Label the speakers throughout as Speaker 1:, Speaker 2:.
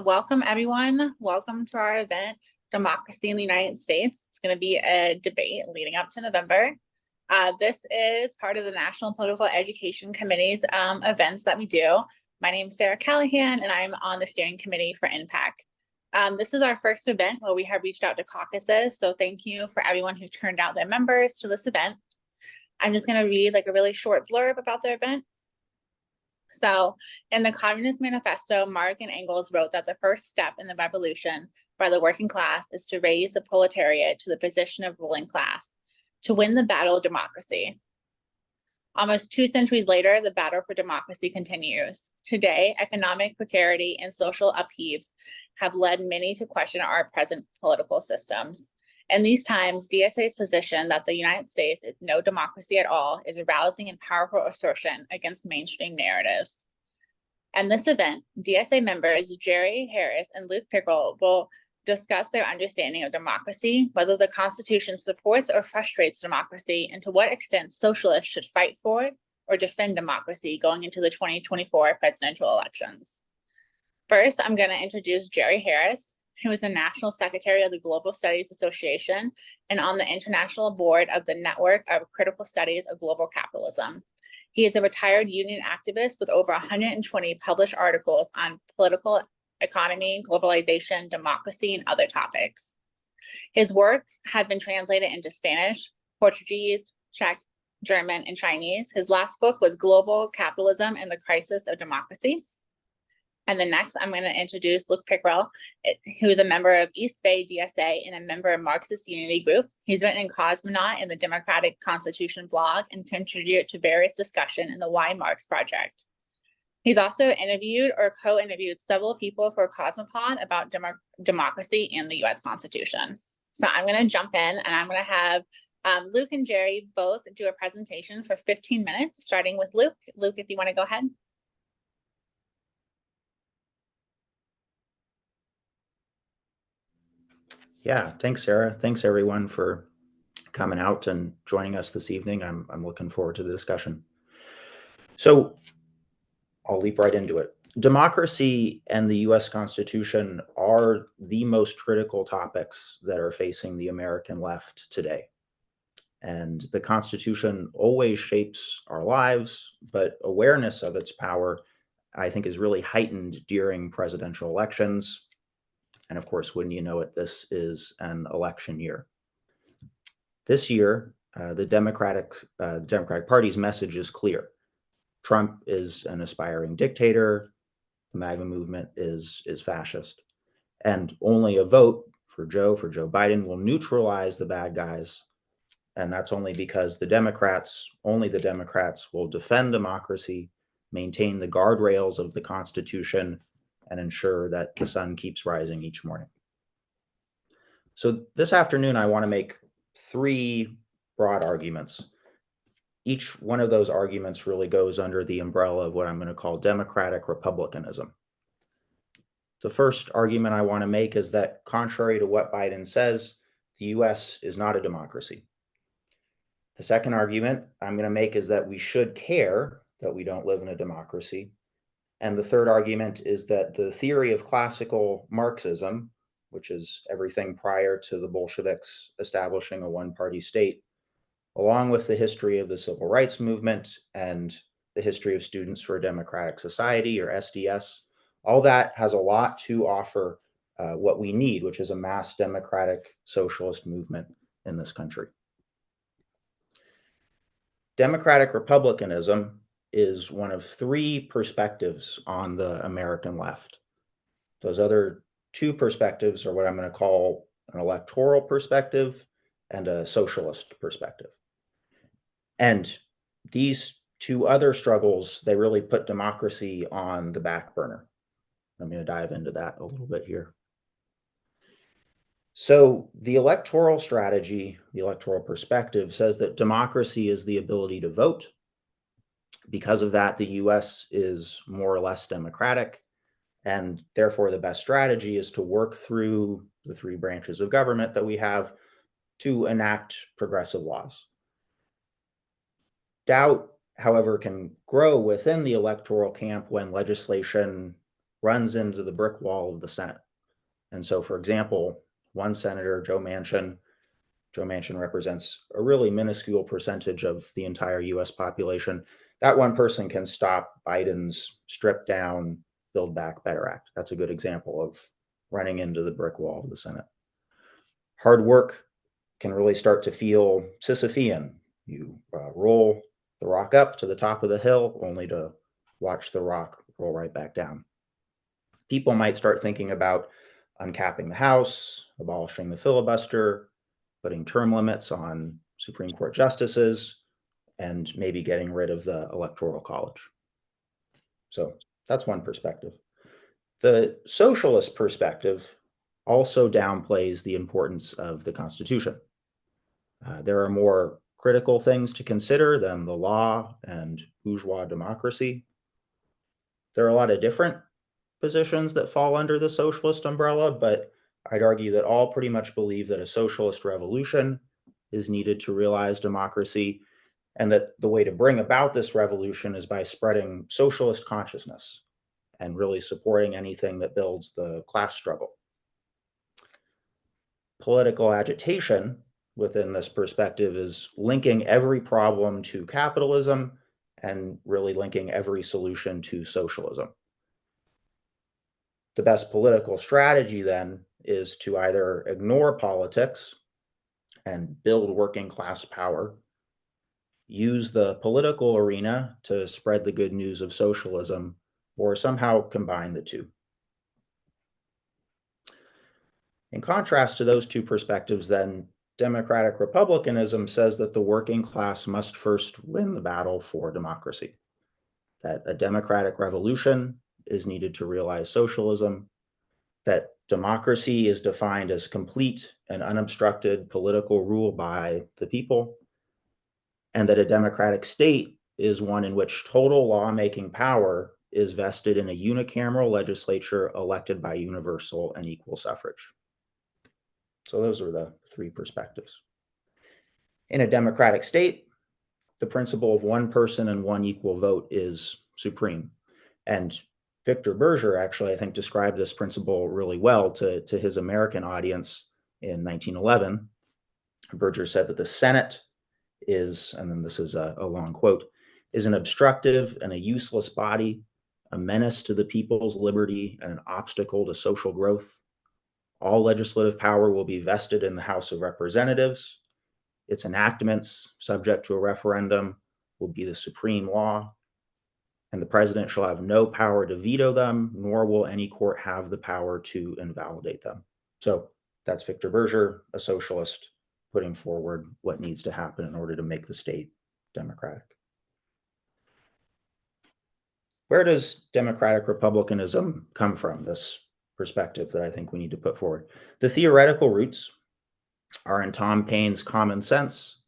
Speaker 1: Welcome everyone. Welcome to our event, Democracy in the United States. It's going to be a debate leading up to November. This is part of the National Political Education Committee's events that we do. My name is Sarah Callahan, and I'm on the steering committee for NPEC. This is our first event where we have reached out to caucuses, so thank you for everyone who turned out their members to this event. I'm just going to read like a really short blurb about the event. So in the Communist Manifesto, Marx and Engels wrote that the first step in the revolution by the working class is to raise the proletariat to the position of ruling class, to win the battle of democracy. Almost 2 centuries later, the battle for democracy continues. Today, economic precarity and social upheaves have led many to question our present political systems. In these times, DSA's position that the United States is no democracy at all is a rousing and powerful assertion against mainstream narratives. In this event, DSA members Jerry Harris and Luke Pickrell will discuss their understanding of democracy, whether the Constitution supports or frustrates democracy, and to what extent socialists should fight for or defend democracy going into the 2024 presidential elections. First, I'm going to introduce Jerry Harris, who is the National Secretary of the Global Studies Association and on the International Board of the Network of Critical Studies of Global Capitalism. He is a retired union activist with over 120 published articles on political economy, globalization, democracy, and other topics. His works have been translated into Spanish, Portuguese, Czech, German, and Chinese. His last book was Global Capitalism and the Crisis of Democracy. And then next, I'm going to introduce Luke Pickrell, who is a member of East Bay DSA and a member of Marxist Unity Group. He's written in Cosmonaut and the Democratic Constitution blog and contributed to various discussion in the Why Marx Project. He's also interviewed or co-interviewed several people for Cosmopod about democracy and the US Constitution. So I'm going to jump in and I'm going to have Luke and Jerry both do a presentation for 15 minutes, starting with Luke. Luke, if you want to go ahead.
Speaker 2: Yeah, thanks, Sarah. Thanks, everyone, for coming out and joining us this evening. I'm looking forward to the discussion. So I'll leap right into it. Democracy and the U.S. Constitution are the most critical topics that are facing the American left today. And the Constitution always shapes our lives, but awareness of its power, I think, is really heightened during presidential elections. And of course, wouldn't you know it, this is an election year. This year, the Democratic Party's message is clear. Trump is an aspiring dictator. The MAGA movement is fascist. And only a vote for Joe Biden will neutralize the bad guys. And that's only because only the Democrats will defend democracy, maintain the guardrails of the Constitution, and ensure that the sun keeps rising each morning. So this afternoon, I want to make 3 broad arguments. Each one of those arguments really goes under the umbrella of what I'm going to call democratic republicanism. The first argument I want to make is that, contrary to what Biden says, the US is not a democracy. The second argument I'm going to make is that we should care that we don't live in a democracy. And the third argument is that the theory of classical Marxism, which is everything prior to the Bolsheviks establishing a one-party state, along with the history of the civil rights movement and the history of Students for a Democratic Society, or SDS, all that has a lot to offer what we need, which is a mass democratic socialist movement in this country. Democratic republicanism is one of 3 perspectives on the American left. Those other 2 perspectives are what I'm going to call an electoral perspective and a socialist perspective. And these 2 other struggles, they really put democracy on the back burner. I'm going to dive into that a little bit here. So the electoral strategy, the electoral perspective, says that democracy is the ability to vote. Because of that, the US is more or less democratic, and therefore the best strategy is to work through the 3 branches of government that we have to enact progressive laws. Doubt, however, can grow within the electoral camp when legislation runs into the brick wall of the Senate. And so, for example, one senator, Joe Manchin represents a really minuscule percentage of the entire US population. That one person can stop Biden's strip down, Build Back Better Act. That's a good example of running into the brick wall of the Senate. Hard work can really start to feel Sisyphean. You roll the rock up to the top of the hill only to watch the rock roll right back down. People might start thinking about uncapping the House, abolishing the filibuster, putting term limits on Supreme Court justices, and maybe getting rid of the Electoral College. So that's one perspective. The socialist perspective also downplays the importance of the Constitution. There are more critical things to consider than the law and bourgeois democracy. There are a lot of different positions that fall under the socialist umbrella, but I'd argue that all pretty much believe that a socialist revolution is needed to realize democracy, and that the way to bring about this revolution is by spreading socialist consciousness and really supporting anything that builds the class struggle. Political agitation within this perspective is linking every problem to capitalism and really linking every solution to socialism. The best political strategy then is to either ignore politics and build working class power, use the political arena to spread the good news of socialism, or somehow combine the two. In contrast to those two perspectives, then, democratic republicanism says that the working class must first win the battle for democracy, that a democratic revolution is needed to realize socialism, that democracy is defined as complete and unobstructed political rule by the people, and that a democratic state is one in which total lawmaking power is vested in a unicameral legislature elected by universal and equal suffrage. So those are the three perspectives. In a democratic state, the principle of one person and one equal vote is supreme. And Victor Berger actually, I think, described this principle really well to his American audience in 1911. Berger said that the Senate is, and then this is a long quote, is an obstructive and a useless body, a menace to the people's liberty and an obstacle to social growth. All legislative power will be vested in the House of Representatives. Its enactments, subject to a referendum, will be the supreme law, and the president shall have no power to veto them, nor will any court have the power to invalidate them. So that's Victor Berger, a socialist, putting forward what needs to happen in order to make the state democratic. Where does democratic republicanism come from, this perspective that I think we need to put forward? The theoretical roots are in Tom Paine's Common Sense,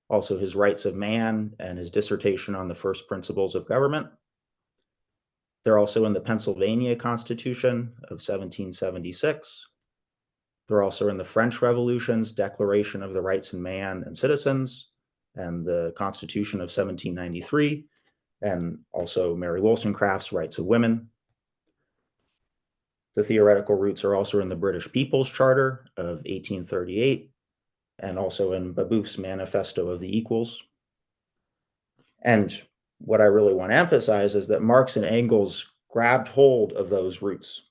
Speaker 2: also his Rights of Man and his dissertation on the first principles of government. They're also in the Pennsylvania Constitution of 1776. They're also in the French Revolution's Declaration of the Rights of Man and Citizens and the Constitution of 1793, and also Mary Wollstonecraft's Rights of Women. The theoretical roots are also in the British People's Charter of 1838 and also in Babeuf's Manifesto of the Equals. And what I really want to emphasize is that Marx and Engels grabbed hold of those roots.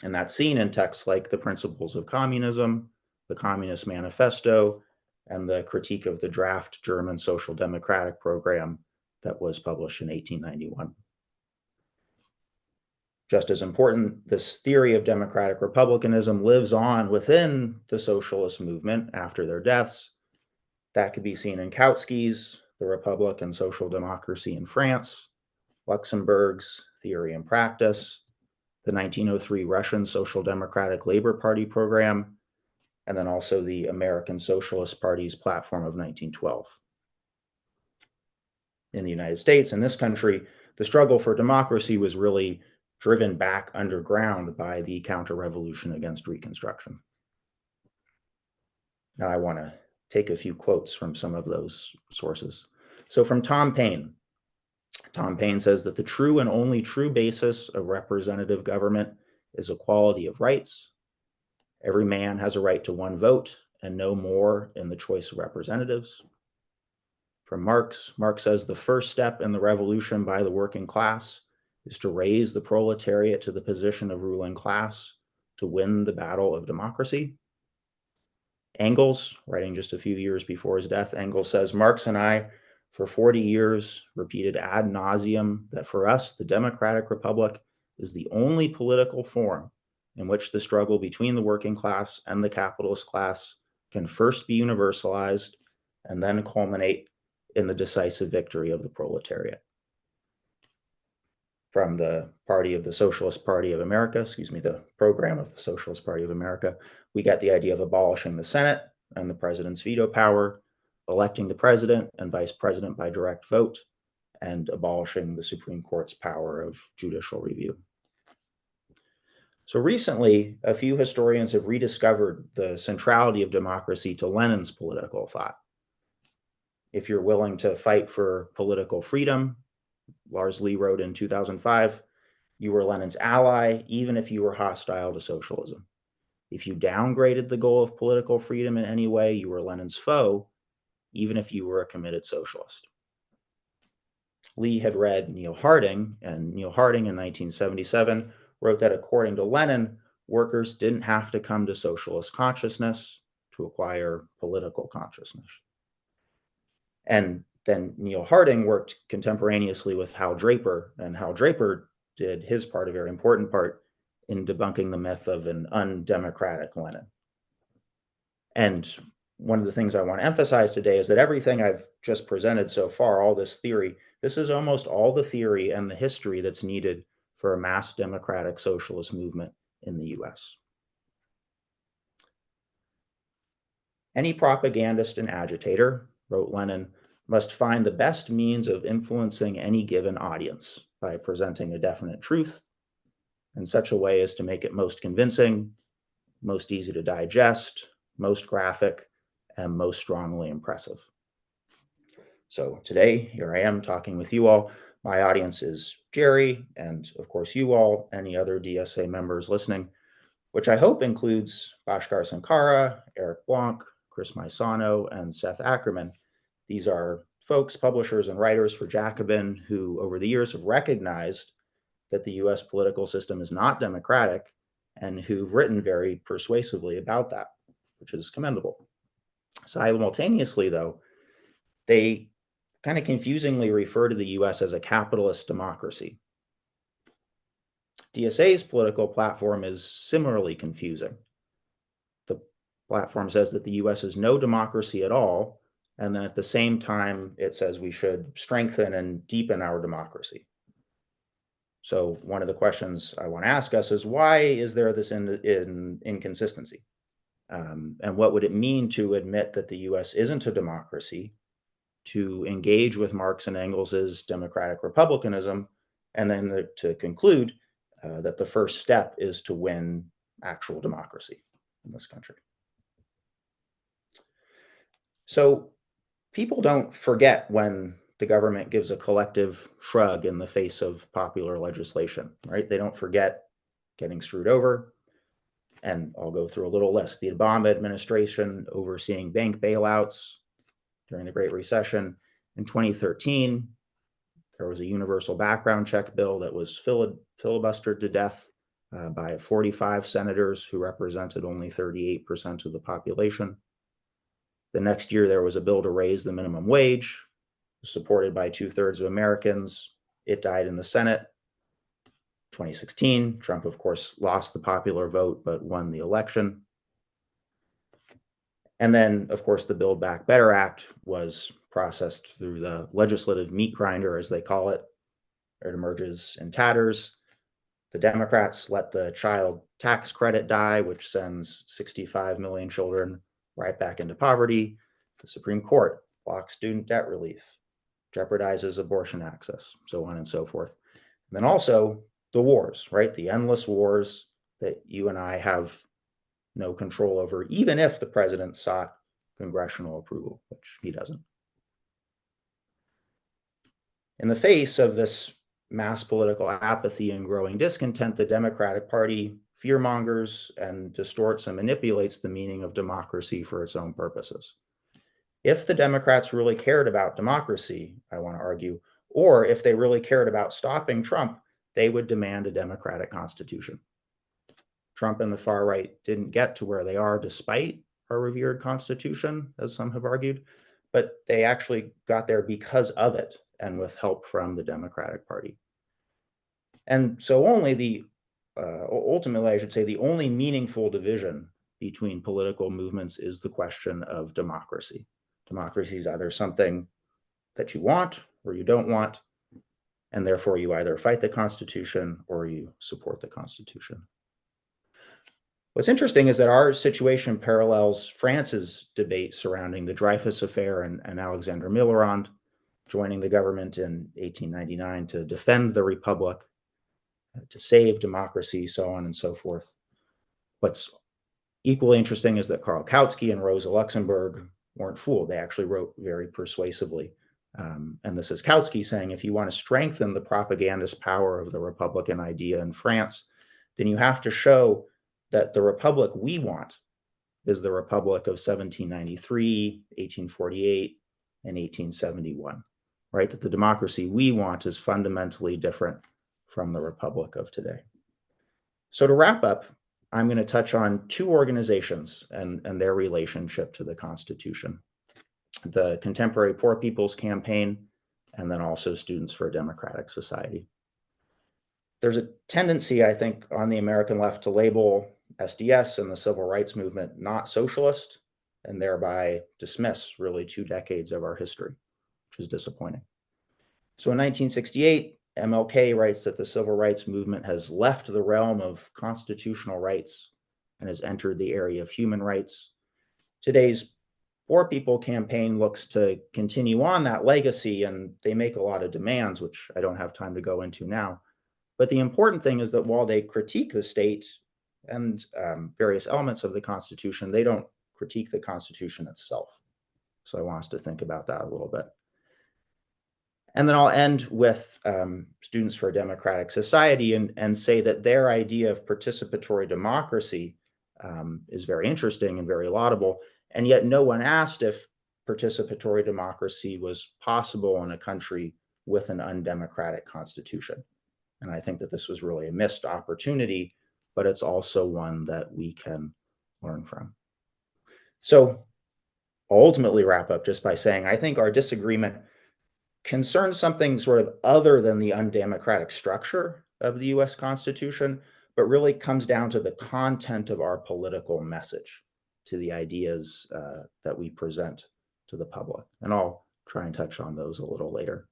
Speaker 2: And that's seen in texts like The Principles of Communism, the Communist Manifesto, and the Critique of the Draft German Social Democratic Program that was published in 1891. Just as important, this theory of democratic republicanism lives on within the socialist movement after their deaths. That could be seen in Kautsky's The Republic and Social Democracy in France, Luxemburg's Theory and Practice, the 1903 Russian Social Democratic Labor Party program, and then also the American Socialist Party's platform of 1912. In the United States, in this country, the struggle for democracy was really driven back underground by the counter-revolution against Reconstruction. Now I want to take a few quotes from some of those sources. So from Tom Paine, Tom Paine says that the true and only true basis of representative government is equality of rights. Every man has a right to one vote and no more in the choice of representatives. From Marx says the first step in the revolution by the working class is to raise the proletariat to the position of ruling class to win the battle of democracy. Engels, writing just a few years before his death, Engels says, Marx and I, for 40 years, repeated ad nauseum that for us, the democratic republic is the only political form in which the struggle between the working class and the capitalist class can first be universalized and then culminate in the decisive victory of the proletariat. From the party of the Socialist Party of America, the program of the Socialist Party of America, we get the idea of abolishing the Senate and the president's veto power, electing the president and vice president by direct vote, and abolishing the Supreme Court's power of judicial review. So recently, a few historians have rediscovered the centrality of democracy to Lenin's political thought. If you're willing to fight for political freedom, Lars Lee wrote in 2005, you were Lenin's ally, even if you were hostile to socialism. If you downgraded the goal of political freedom in any way, you were Lenin's foe, even if you were a committed socialist. Lee had read Neil Harding, and Neil Harding in 1977 wrote that according to Lenin, workers didn't have to come to socialist consciousness to acquire political consciousness. And then Neil Harding worked contemporaneously with Hal Draper, and Hal Draper did his part, a very important part, in debunking the myth of an undemocratic Lenin. And one of the things I want to emphasize today is that everything I've just presented so far, all this theory, this is almost all the theory and the history that's needed for a mass democratic socialist movement in the US. Any propagandist and agitator, wrote Lenin, must find the best means of influencing any given audience by presenting a definite truth in such a way as to make it most convincing, most easy to digest, most graphic, and most strongly impressive. So today, here I am talking with you all. My audience is Jerry, and of course you all, any other DSA members listening, which I hope includes Bhaskar Sankara, Eric Blanc, Chris Maisano, and Seth Ackerman. These are folks, publishers, and writers for Jacobin who over the years have recognized that the US political system is not democratic and who've written very persuasively about that, which is commendable. Simultaneously, though, they kind of confusingly refer to the US as a capitalist democracy. DSA's political platform is similarly confusing. The platform says that the US is no democracy at all, and then at the same time, it says we should strengthen and deepen our democracy. So one of the questions I want to ask us is, why is there this inconsistency? And what would it mean to admit that the US isn't a democracy, to engage with Marx and Engels's democratic republicanism, and then to conclude that the first step is to win actual democracy in this country? So people don't forget when the government gives a collective shrug in the face of popular legislation, right? They don't forget getting screwed over. And I'll go through a little list. The Obama administration overseeing bank bailouts during the Great Recession. In 2013, there was a universal background check bill that was filibustered to death by 45 senators who represented only 38% of the population. The next year, there was a bill to raise the minimum wage, supported by 2/3 of Americans. It died in the Senate. 2016, Trump, of course, lost the popular vote, but won the election. And then, of course, the Build Back Better Act was processed through the legislative meat grinder, as they call it. It emerges in tatters. The Democrats let the child tax credit die, which sends 65 million children right back into poverty. The Supreme Court blocks student debt relief, jeopardizes abortion access, so on and so forth. And then also the wars, right? The endless wars that you and I have no control over, even if the president sought congressional approval, which he doesn't. In the face of this mass political apathy and growing discontent, the Democratic Party fearmongers and distorts and manipulates the meaning of democracy for its own purposes. If the Democrats really cared about democracy, I want to argue, or if they really cared about stopping Trump, they would demand a democratic constitution. Trump and the far right didn't get to where they are despite our revered constitution, as some have argued, but they actually got there because of it and with help from the Democratic Party. And so ultimately, I should say, the only meaningful division between political movements is the question of democracy. Democracy is either something that you want or you don't want, and therefore you either fight the Constitution or you support the Constitution. What's interesting is that our situation parallels France's debate surrounding the Dreyfus Affair and Alexander Millerand joining the government in 1899 to defend the Republic, to save democracy, so on and so forth. What's equally interesting is that Karl Kautsky and Rosa Luxemburg weren't fooled. They actually wrote very persuasively. And this is Kautsky saying, if you want to strengthen the propagandist power of the Republican idea in France, then you have to show that the Republic we want is the Republic of 1793, 1848, and 1871, right? That the democracy we want is fundamentally different from the Republic of today. So to wrap up, I'm going to touch on two organizations and their relationship to the Constitution: the Contemporary Poor People's Campaign, and then also Students for a Democratic Society. There's a tendency, I think, on the American left to label SDS and the civil rights movement not socialist, and thereby dismiss really 2 decades of our history, which is disappointing. So in 1968, MLK writes that the civil rights movement has left the realm of constitutional rights and has entered the area of human rights. Today's Poor People campaign looks to continue on that legacy, and they make a lot of demands, which I don't have time to go into now. But the important thing is that while they critique the state and various elements of the Constitution, they don't critique the Constitution itself. So I want us to think about that a little bit. And then I'll end with Students for a Democratic Society and say that their idea of participatory democracy is very interesting and very laudable. And yet no one asked if participatory democracy was possible in a country with an undemocratic constitution. And I think that this was really a missed opportunity, but it's also one that we can learn from. So I'll ultimately wrap up just by saying, I think our disagreement concerns something sort of other than the undemocratic structure of the US Constitution, but really comes down to the content of our political message, to the ideas that we present to the public. And I'll try and touch on those a little later.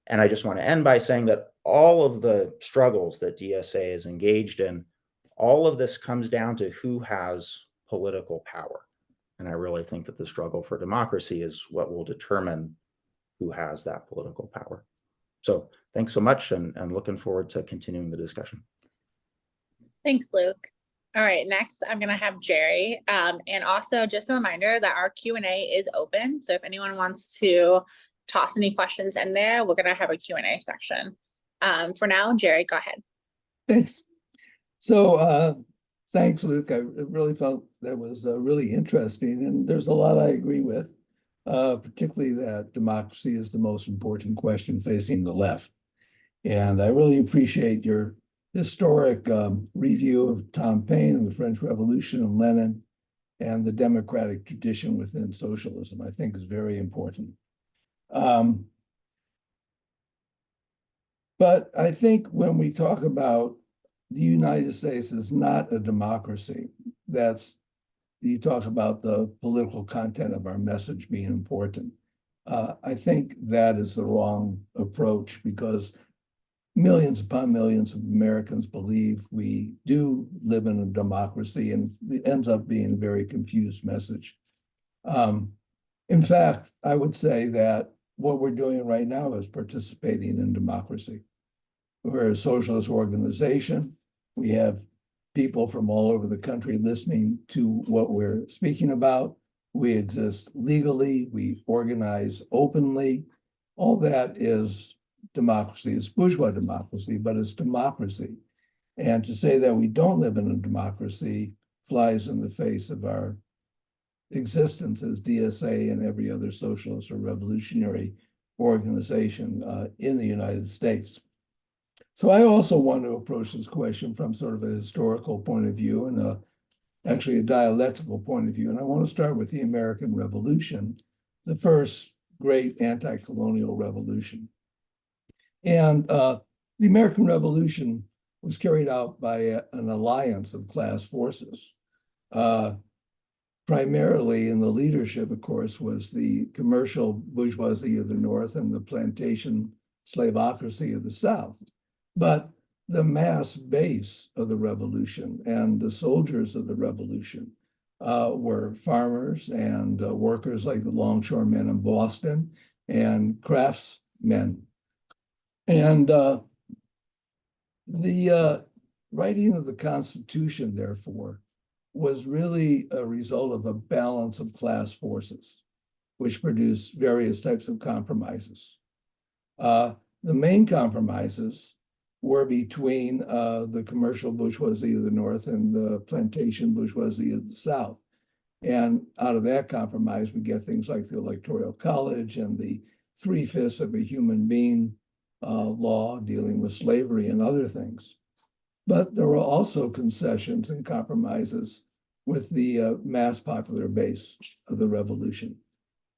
Speaker 2: And I just want to end by saying that all of the struggles that DSA is engaged in, all of this comes down to who has political power. And I really think that the struggle for democracy is what will determine who has that political power. So thanks so much, and looking forward to continuing the discussion.
Speaker 1: Thanks, Luke. All right, next I'm going to have Jerry. And also just a reminder that our Q&A is open. So if anyone wants to toss any questions in there, we're going to have a Q&A section. For now, Jerry, go ahead.
Speaker 3: Thanks. So thanks, Luke. I really felt that was really interesting. And there's a lot I agree with, particularly that democracy is the most important question facing the left. And I really appreciate your historic review of Tom Paine and the French Revolution and Lenin and the democratic tradition within socialism. I think is very important. But I think when we talk about the United States as not a democracy, you talk about the political content of our message being important. I think that is the wrong approach, because millions upon millions of Americans believe we do live in a democracy, and it ends up being a very confused message. In fact, I would say that what we're doing right now is participating in democracy. We're a socialist organization. We have people from all over the country listening to what we're speaking about. We exist legally. We organize openly. All that is democracy, it's bourgeois democracy, but it's democracy. And to say that we don't live in a democracy flies in the face of our existence as DSA and every other socialist or revolutionary organization in the United States. So I also want to approach this question from sort of a historical point of view and actually a dialectical point of view. And I want to start with the American Revolution, the first great anti-colonial revolution. And the American Revolution was carried out by an alliance of class forces. Primarily in the leadership, of course, was the commercial bourgeoisie of the North and the plantation slavocracy of the South. But the mass base of the revolution and the soldiers of the revolution were farmers and workers like the longshoremen in Boston and craftsmen. And the writing of the Constitution, therefore, was really a result of a balance of class forces, which produced various types of compromises. The main compromises were between the commercial bourgeoisie of the North and the plantation bourgeoisie of the South. And out of that compromise, we get things like the Electoral College and the 3/5 of a human being law dealing with slavery and other things. But there were also concessions and compromises with the mass popular base of the revolution.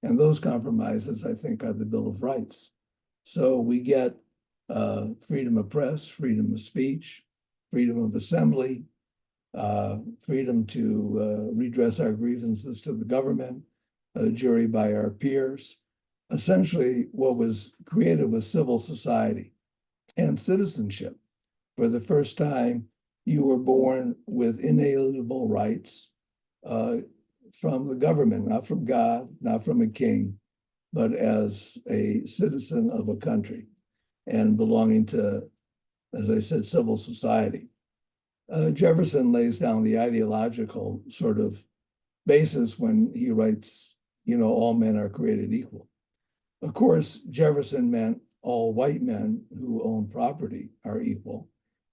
Speaker 3: And those compromises, I think, are the Bill of Rights. So we get freedom of press, freedom of speech, freedom of assembly, freedom to redress our grievances to the government, a jury by our peers. Essentially, what was created was civil society and citizenship. For the first time, you were born with inalienable rights from the government, not from God, not from a king, but as a citizen of a country and belonging to, as I said, civil society. Jefferson lays down the ideological sort of basis when he writes, all men are created equal. Of course, Jefferson meant all white men who own property are equal.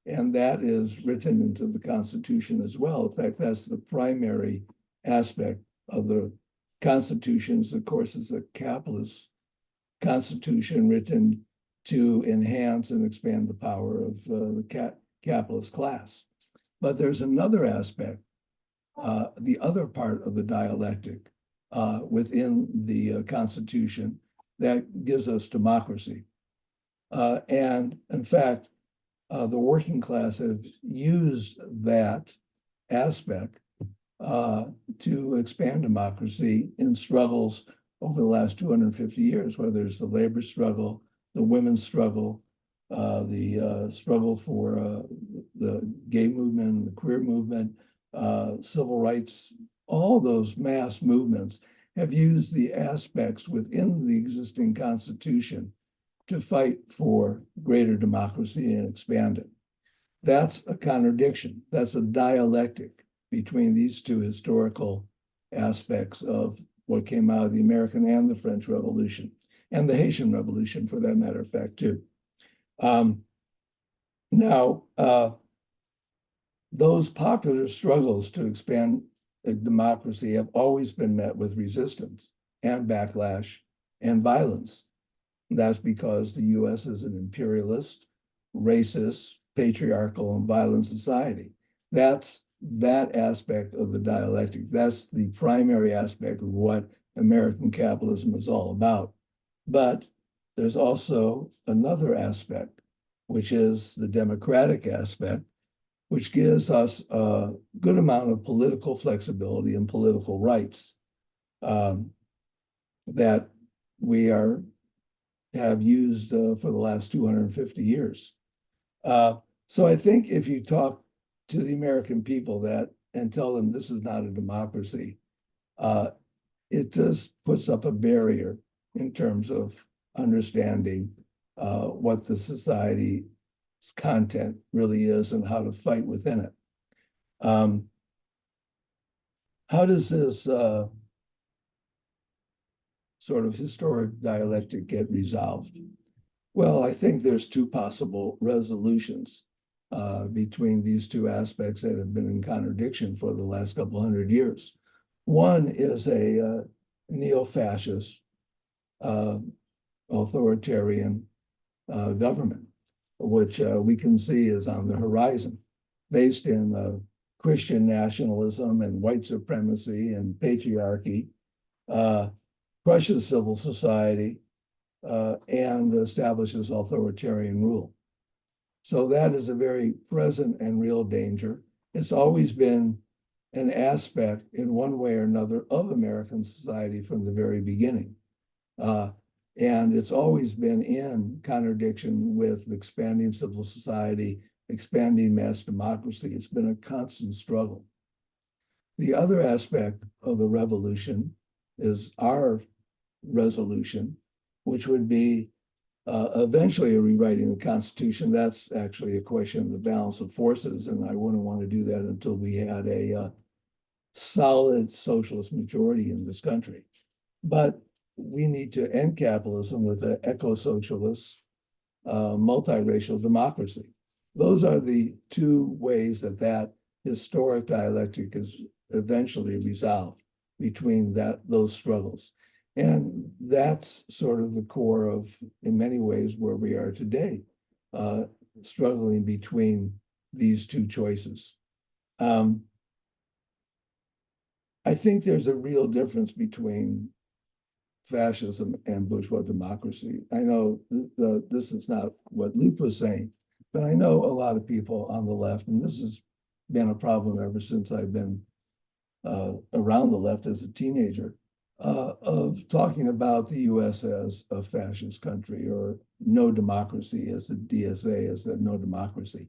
Speaker 3: And that is written into the Constitution as well. In fact, that's the primary aspect of the Constitution. Of course, is a capitalist constitution written to enhance and expand the power of the capitalist class. But there's another aspect, the other part of the dialectic within the Constitution that gives us democracy. And in fact, the working class have used that aspect to expand democracy in struggles over the last 250 years, whether it's the labor struggle, the women's struggle, the struggle for the gay movement, the queer movement, civil rights. All those mass movements have used the aspects within the existing Constitution to fight for greater democracy and expand it. That's a contradiction. That's a dialectic between these two historical aspects of what came out of the American and the French Revolution, and the Haitian Revolution, for that matter of fact, too. Now, those popular struggles to expand democracy have always been met with resistance and backlash and violence. That's because the US is an imperialist, racist, patriarchal, and violent society. That's that aspect of the dialectic. That's the primary aspect of what American capitalism is all about. But there's also another aspect, which is the democratic aspect, which gives us a good amount of political flexibility and political rights that we have used for the last 250 years. So I think if you talk to the American people and tell them this is not a democracy, it just puts up a barrier in terms of understanding what the society's content really is and how to fight within it. How does this sort of historic dialectic get resolved? Well, I think there's two possible resolutions between these two aspects that have been in contradiction for the last couple hundred years. One is a neo-fascist authoritarian government, which we can see is on the horizon, based in Christian nationalism and white supremacy and patriarchy, crushes civil society, and establishes authoritarian rule. So that is a very present and real danger. It's always been an aspect in one way or another of American society from the very beginning. And it's always been in contradiction with expanding civil society, expanding mass democracy. It's been a constant struggle. The other aspect of the revolution is our resolution, which would be eventually rewriting the Constitution. That's actually a question of the balance of forces, and I wouldn't want to do that until we had a solid socialist majority in this country. But we need to end capitalism with an eco-socialist, multiracial democracy. Those are the two ways that that historic dialectic is eventually resolved between those struggles. And that's sort of the core of, in many ways, where we are today, struggling between these two choices. I think there's a real difference between fascism and bourgeois democracy. I know this is not what Luke was saying, but I know a lot of people on the left, and this has been a problem ever since I've been around the left as a teenager, of talking about the US as a fascist country, or no democracy, as the DSA as the no democracy.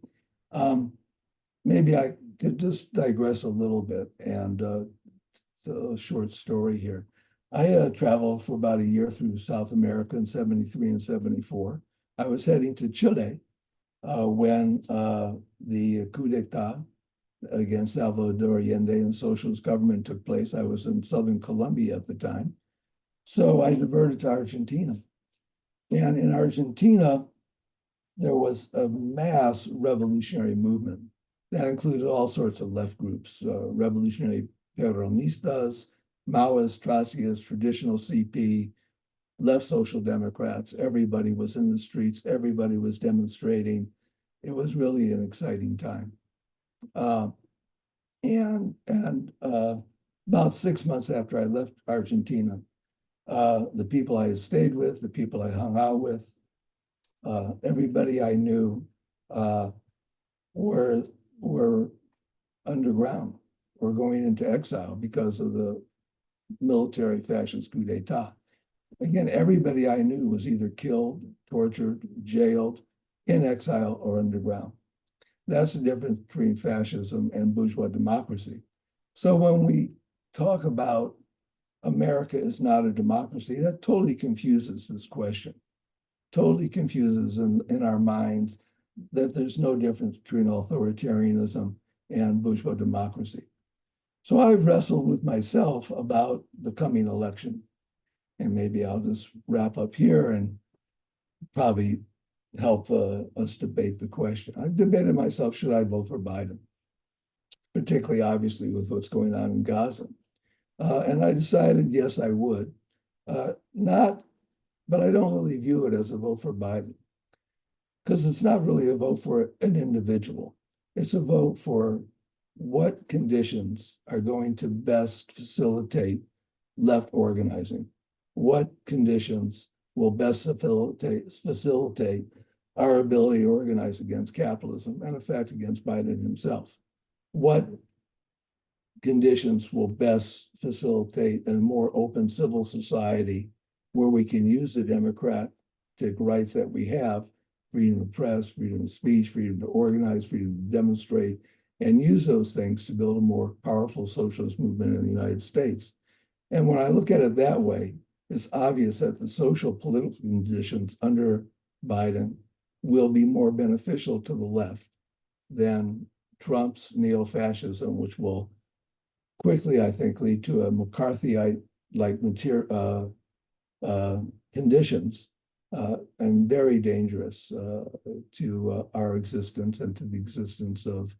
Speaker 3: Maybe I could just digress a little bit and a short story here. I traveled for about a year through South America in 73 and 74. I was heading to Chile when the coup d'etat against Salvador Allende and socialist government took place. I was in Southern Colombia at the time. So I diverted to Argentina. And in Argentina, there was a mass revolutionary movement that included all sorts of left groups, revolutionary Peronistas, Maoists, Trotskyists, traditional CP, left social democrats. Everybody was in the streets. Everybody was demonstrating. It was really an exciting time. About 6 months after I left Argentina, the people I had stayed with, the people I hung out with, everybody I knew were underground, were going into exile because of the military fascist coup d'etat. Again, everybody I knew was either killed, tortured, jailed, in exile, or underground. That's the difference between fascism and bourgeois democracy. So when we talk about America is not a democracy, that totally confuses this question. Totally confuses in our minds that there's no difference between authoritarianism and bourgeois democracy. So I've wrestled with myself about the coming election. And maybe I'll just wrap up here and probably help us debate the question. I've debated myself, should I vote for Biden? Particularly, obviously, with what's going on in Gaza. And I decided, yes, I would. But I don't really view it as a vote for Biden, because it's not really a vote for an individual. It's a vote for what conditions are going to best facilitate left organizing. What conditions will best facilitate our ability to organize against capitalism and, in fact, against Biden himself? What conditions will best facilitate a more open civil society where we can use the democratic rights that we have, freedom of press, freedom of speech, freedom to organize, freedom to demonstrate, and use those things to build a more powerful socialist movement in the United States? And when I look at it that way, it's obvious that the social political conditions under Biden will be more beneficial to the left than Trump's neo-fascism, which will quickly, I think, lead to a McCarthyite-like conditions and very dangerous to our existence and to the existence of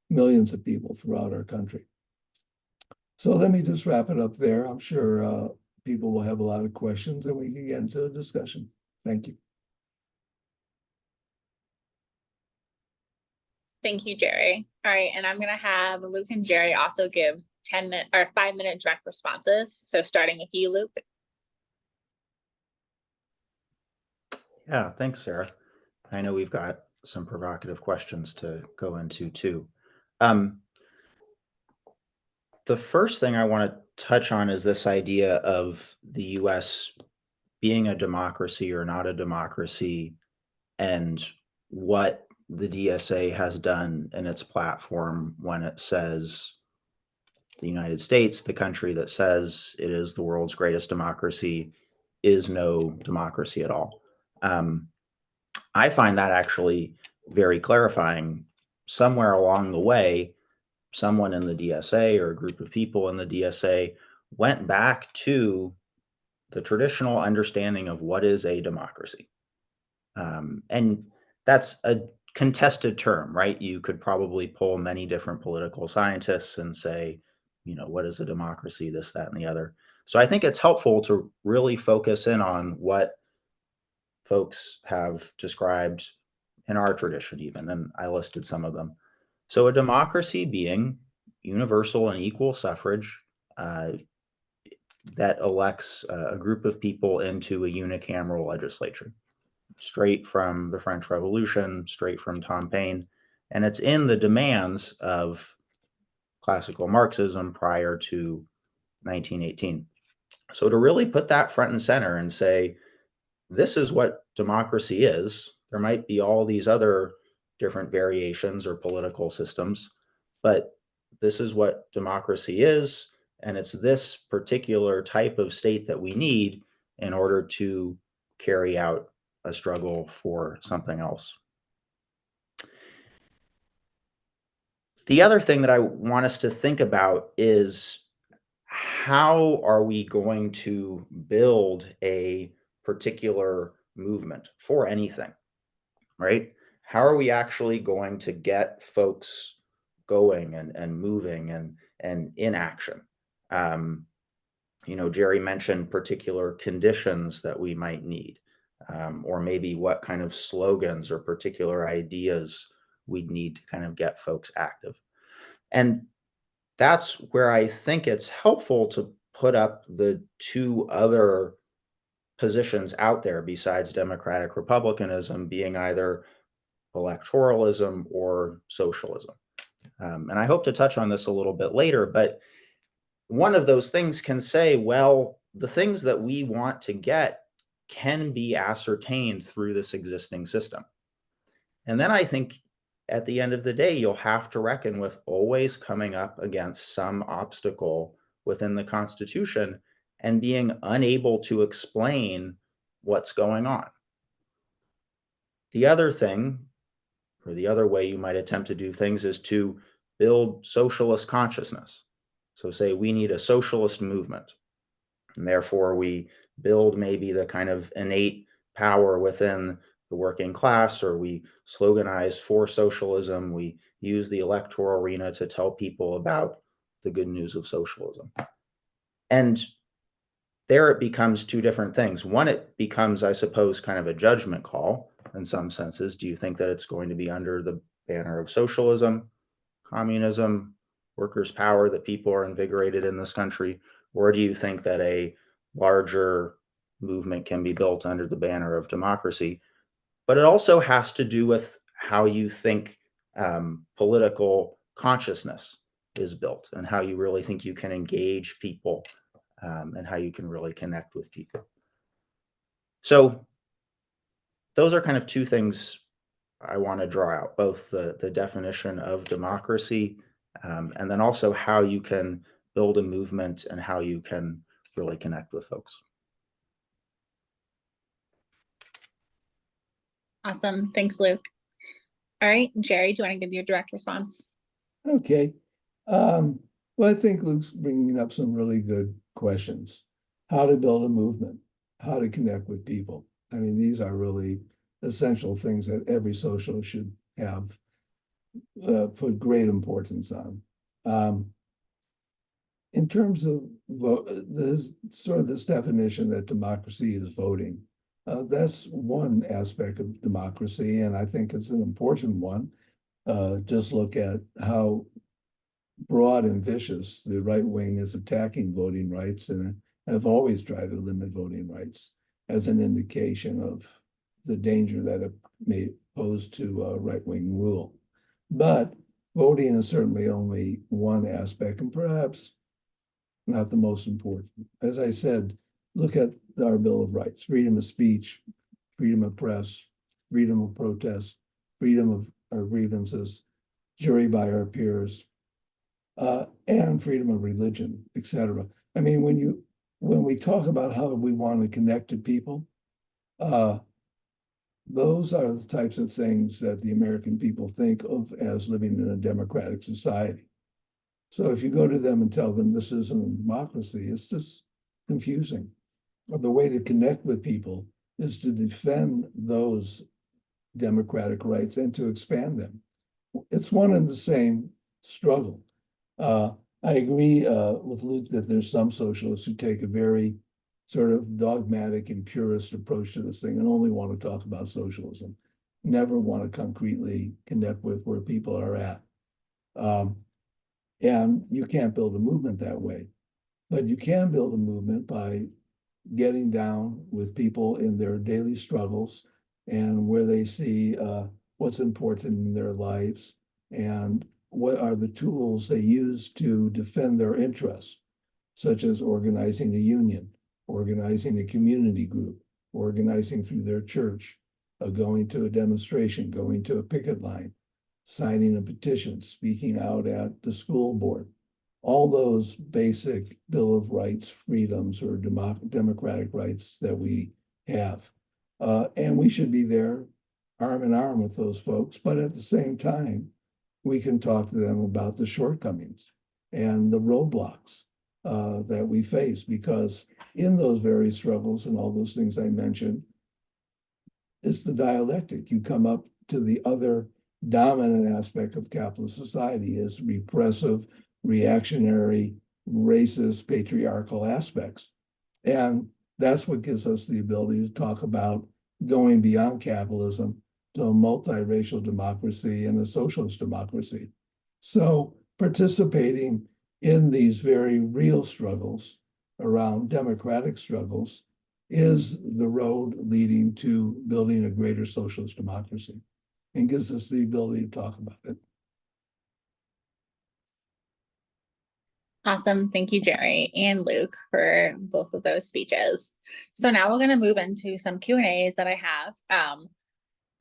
Speaker 3: millions of people throughout our country. So let me just wrap it up there. I'm sure people will have a lot of questions and we can get into a discussion. Thank you.
Speaker 1: Thank you, Jerry. All right, and I'm gonna have Luke and Jerry also give 10-minute or 5-minute direct responses. So starting with you, Luke.
Speaker 2: Yeah, thanks, Sarah. I know we've got some provocative questions to go into too. The first thing I want to touch on is this idea of the US being a democracy or not a democracy, and what the DSA has done in its platform when it says the United States, the country that says it is the world's greatest democracy, is no democracy at all. I find that actually very clarifying. Somewhere along the way, someone in the DSA or a group of people in the DSA went back to the traditional understanding of what is a democracy. And that's a contested term, right? You could probably poll many different political scientists and say, you know, what is a democracy, this, that, and the other. So I think it's helpful to really focus in on what folks have described in our tradition even, and I listed some of them. So a democracy being universal and equal suffrage that elects a group of people into a unicameral legislature, straight from the French Revolution, straight from Tom Paine, and it's in the demands of classical Marxism prior to 1918. So to really put that front and center and say, this is what democracy is. There might be all these other different variations or political systems, but this is what democracy is. And it's this particular type of state that we need in order to carry out a struggle for something else. The other thing that I want us to think about is, how are we going to build a particular movement for anything, right? How are we actually going to get folks going and moving and in action? You know, Jerry mentioned particular conditions that we might need, or maybe what kind of slogans or particular ideas we'd need to kind of get folks active. And that's where I think it's helpful to put up the two other positions out there besides democratic republicanism, being either electoralism or socialism. And I hope to touch on this a little bit later, but one of those things can say, well, the things that we want to get can be ascertained through this existing system. And then I think at the end of the day, you'll have to reckon with always coming up against some obstacle within the Constitution and being unable to explain what's going on. The other thing, or the other way you might attempt to do things, is to build socialist consciousness. So say we need a socialist movement, and therefore we build maybe the kind of innate power within the working class, or we sloganize for socialism. We use the electoral arena to tell people about the good news of socialism. And there it becomes two different things. One, it becomes, I suppose, kind of a judgment call in some senses. Do you think that it's going to be under the banner of socialism, communism, workers' power, that people are invigorated in this country? Or do you think that a larger movement can be built under the banner of democracy? But it also has to do with how you think political consciousness is built, and how you really think you can engage people, and how you can really connect with people. So those are kind of two things I want to draw out, both the definition of democracy, and then also how you can build a movement and how you can really connect with folks.
Speaker 1: Awesome. Thanks, Luke. All right, Jerry, do you want to give your direct response?
Speaker 3: Okay. Well, I think Luke's bringing up some really good questions. How to build a movement, how to connect with people, I mean, these are really essential things that every socialist should have put great importance on. In terms of this definition that democracy is voting, that's one aspect of democracy, and I think it's an important one. Just look at how broad and vicious the right wing is attacking voting rights, and have always tried to limit voting rights as an indication of the danger that it may pose to right-wing rule. But voting is certainly only one aspect, and perhaps not the most important. As I said, look at our Bill of Rights: freedom of speech, freedom of press, freedom of protest, freedom of our grievances, jury by our peers, and freedom of religion, etc. I mean, when we talk about how we want to connect to people, those are the types of things that the American people think of as living in a democratic society. So if you go to them and tell them this isn't a democracy, it's just confusing. The way to connect with people is to defend those democratic rights and to expand them. It's one and the same struggle. I agree with Luke that there's some socialists who take a very sort of dogmatic and purist approach to this thing and only want to talk about socialism, never want to concretely connect with where people are at. And you can't build a movement that way, but you can build a movement by getting down with people in their daily struggles and where they see what's important in their lives and what are the tools they use to defend their interests, such as organizing a union, organizing a community group, organizing through their church, going to a demonstration, going to a picket line, signing a petition, speaking out at the school board. All those basic Bill of Rights, freedoms, or democratic rights that we have. And we should be there arm in arm with those folks, but at the same time, we can talk to them about the shortcomings and the roadblocks that we face, because in those very struggles and all those things I mentioned, it's the dialectic. You come up to the other dominant aspect of capitalist society is repressive, reactionary, racist, patriarchal aspects. And that's what gives us the ability to talk about going beyond capitalism to a multiracial democracy and a socialist democracy. So participating in these very real struggles around democratic struggles is the road leading to building a greater socialist democracy and gives us the ability to talk about it.
Speaker 1: Awesome. Thank you, Jerry and Luke, for both of those speeches. So now we're going to move into some Q&As that I have.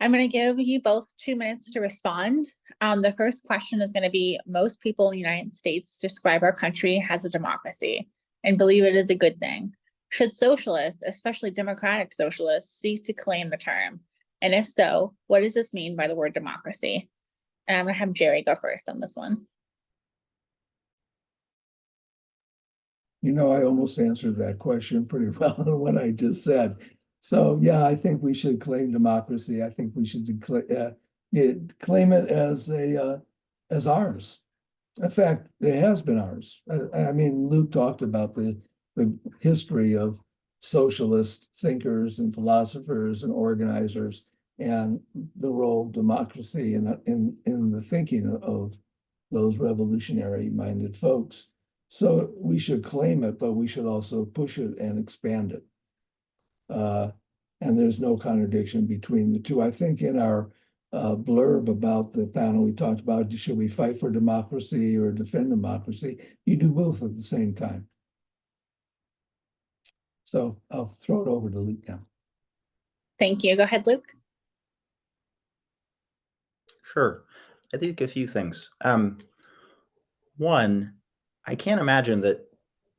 Speaker 1: I'm going to give you both 2 minutes to respond. The first question is going to be: most people in the United States describe our country as a democracy and believe it is a good thing. Should socialists, especially democratic socialists, seek to claim the term? And if so, what does this mean by the word democracy? And I'm going to have Jerry go first on this one.
Speaker 3: You know, I almost answered that question pretty well in what I just said. So yeah, I think we should claim democracy. I think we should claim it as ours. In fact, it has been ours. I mean, Luke talked about the history of socialist thinkers and philosophers and organizers and the role of democracy in the thinking of those revolutionary-minded folks. So we should claim it, but we should also push it and expand it. And there's no contradiction between the two. I think in our blurb about the panel, we talked about, should we fight for democracy or defend democracy? You do both at the same time. So I'll throw it over to Luke now.
Speaker 1: Thank you. Go ahead, Luke.
Speaker 2: Sure. I think a few things. One, I can't imagine that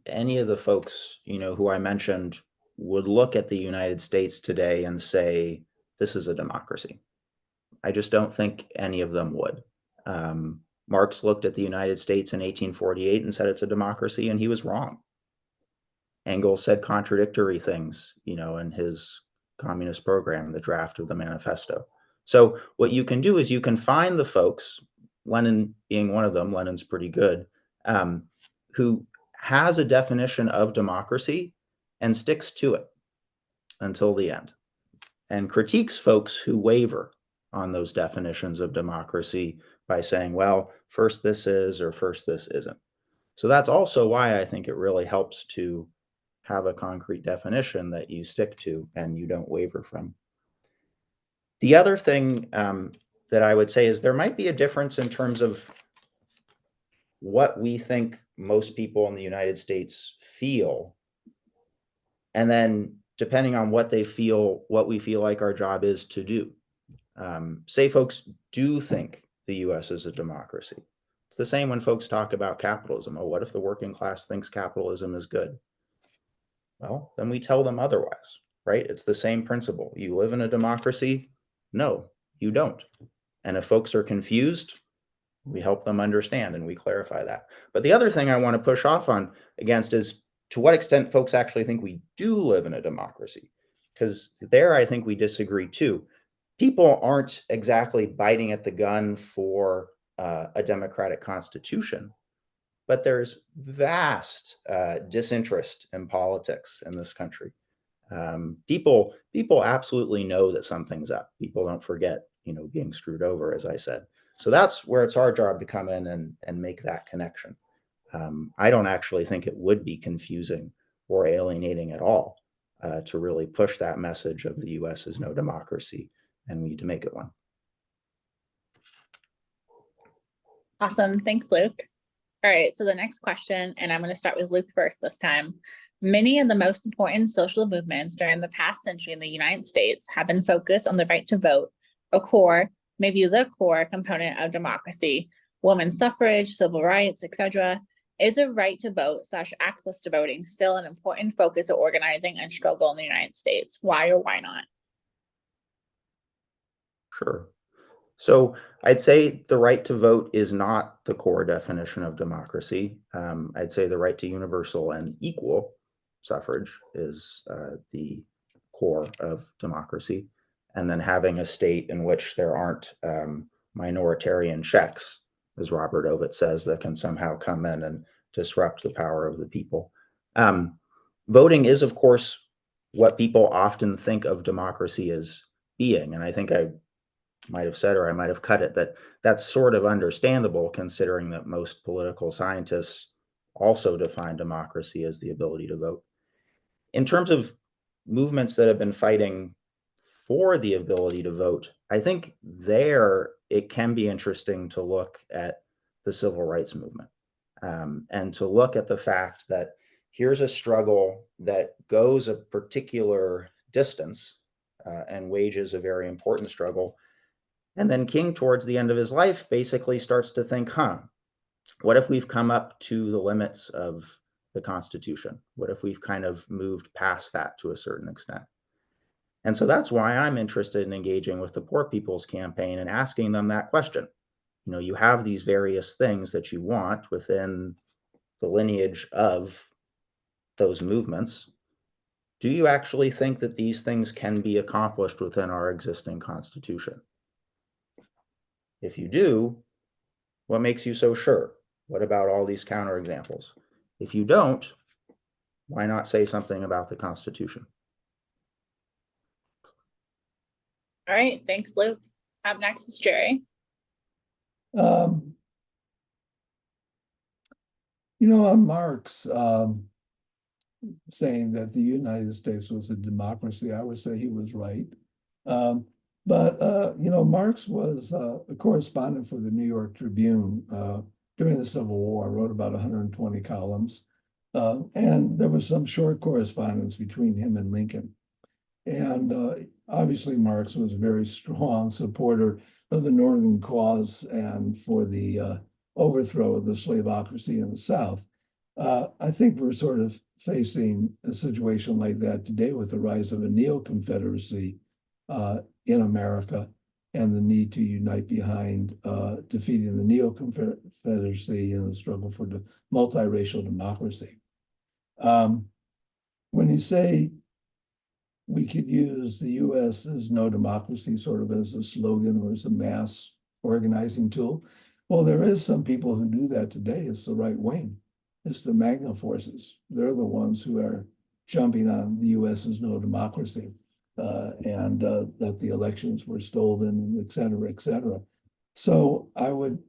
Speaker 2: any of the folks, who I mentioned would look at the United States today and say, this is a democracy. I just don't think any of them would. Marx looked at the United States in 1848 and said it's a democracy, and he was wrong. Engels said contradictory things, in his Communist program, the draft of the manifesto. So what you can do is you can find the folks, Lenin being one of them, Lenin's pretty good, who has a definition of democracy and sticks to it until the end, and critiques folks who waver on those definitions of democracy by saying, well, first this is, or first this isn't. So that's also why I think it really helps to have a concrete definition that you stick to and you don't waver from. The other thing that I would say is there might be a difference in terms of what we think most people in the United States feel. And then depending on what they feel, what we feel like our job is to do. Say folks do think the US is a democracy. It's the same when folks talk about capitalism. Oh, what if the working class thinks capitalism is good? Well, then we tell them otherwise, right? It's the same principle. You live in a democracy? No, you don't. And if folks are confused, we help them understand and we clarify that. But the other thing I want to push off on against is to what extent folks actually think we do live in a democracy. Because there I think we disagree too. People aren't exactly biting at the gun for a democratic constitution, but there's vast disinterest in politics in this country. People absolutely know that something's up. People don't forget, being screwed over, as I said. So that's where it's our job to come in and make that connection. I don't actually think it would be confusing or alienating at all to really push that message of the U.S. is no democracy, and we need to make it one.
Speaker 1: Awesome. Thanks, Luke. All right, so the next question, and I'm going to start with Luke first this time. Many of the most important social movements during the past century in the United States have been focused on the right to vote, a core, maybe the core component of democracy, women's suffrage, civil rights, etc. Is a right to vote / access to voting still an important focus of organizing and struggle in the United States? Why or why not?
Speaker 2: Sure. So I'd say the right to vote is not the core definition of democracy. I'd say the right to universal and equal suffrage is the core of democracy. And then having a state in which there aren't minoritarian checks, as Robert Ovitt says, that can somehow come in and disrupt the power of the people. Voting is, of course, what people often think of democracy as being. And I think I might have said, or I might have cut it, that that's sort of understandable considering that most political scientists also define democracy as the ability to vote. In terms of movements that have been fighting for the ability to vote, I think there it can be interesting to look at the civil rights movement and to look at the fact that here's a struggle that goes a particular distance and wages a very important struggle. And then King, towards the end of his life, basically starts to think, what if we've come up to the limits of the Constitution? What if we've kind of moved past that to a certain extent? And so that's why I'm interested in engaging with the Poor People's Campaign and asking them that question. You have these various things that you want within the lineage of those movements. Do you actually think that these things can be accomplished within our existing Constitution? If you do, what makes you so sure? What about all these counterexamples? If you don't, why not say something about the Constitution?
Speaker 1: All right, thanks, Luke. Up next is Jerry.
Speaker 3: On Marx saying that the United States was a democracy, I would say he was right. But Marx was a correspondent for the New York Tribune during the Civil War, wrote about 120 columns. And there was some short correspondence between him and Lincoln. And obviously, Marx was a very strong supporter of the Northern cause and for the overthrow of the slaveocracy in the South. I think we're sort of facing a situation like that today with the rise of a neo-Confederacy in America and the need to unite behind defeating the neo-Confederacy in the struggle for the multiracial democracy. When you say we could use the US is no democracy sort of as a slogan or as a mass organizing tool. Well, there is some people who do that today. It's the right wing. It's the MAGA forces. They're the ones who are jumping on the US is no democracy and that the elections were stolen, et cetera, et cetera. So I would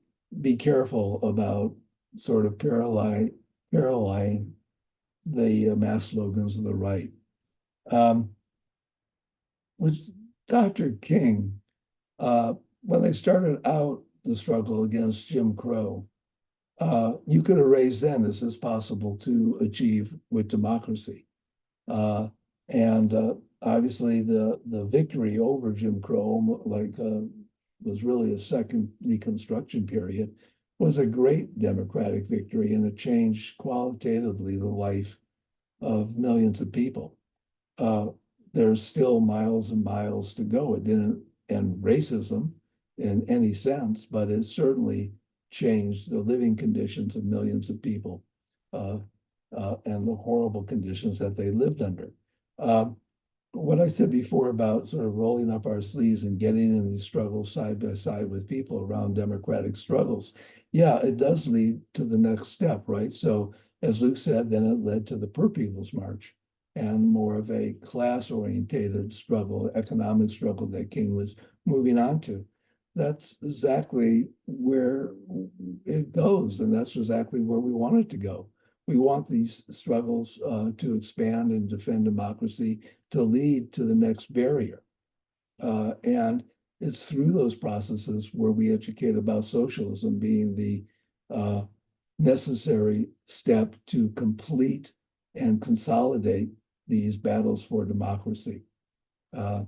Speaker 3: be careful about sort of paralleling the mass slogans of the right. With Dr. King, when they started out the struggle against Jim Crow, you could have raised then, is this possible to achieve with democracy? Obviously the victory over Jim Crow, was really a second Reconstruction period, was a great democratic victory, and it changed qualitatively the life of millions of people. There's still miles and miles to go. It didn't end racism in any sense, but it certainly changed the living conditions of millions of people and the horrible conditions that they lived under. What I said before about sort of rolling up our sleeves and getting in these struggles side by side with people around democratic struggles, yeah, it does lead to the next step, right? So as Luke said, then it led to the Poor People's March and more of a class-orientated struggle, economic struggle that King was moving on to. That's exactly where it goes, and that's exactly where we want it to go. We want these struggles to expand and defend democracy to lead to the next barrier. And it's through those processes where we educate about socialism being the necessary step to complete and consolidate these battles for democracy. Yeah.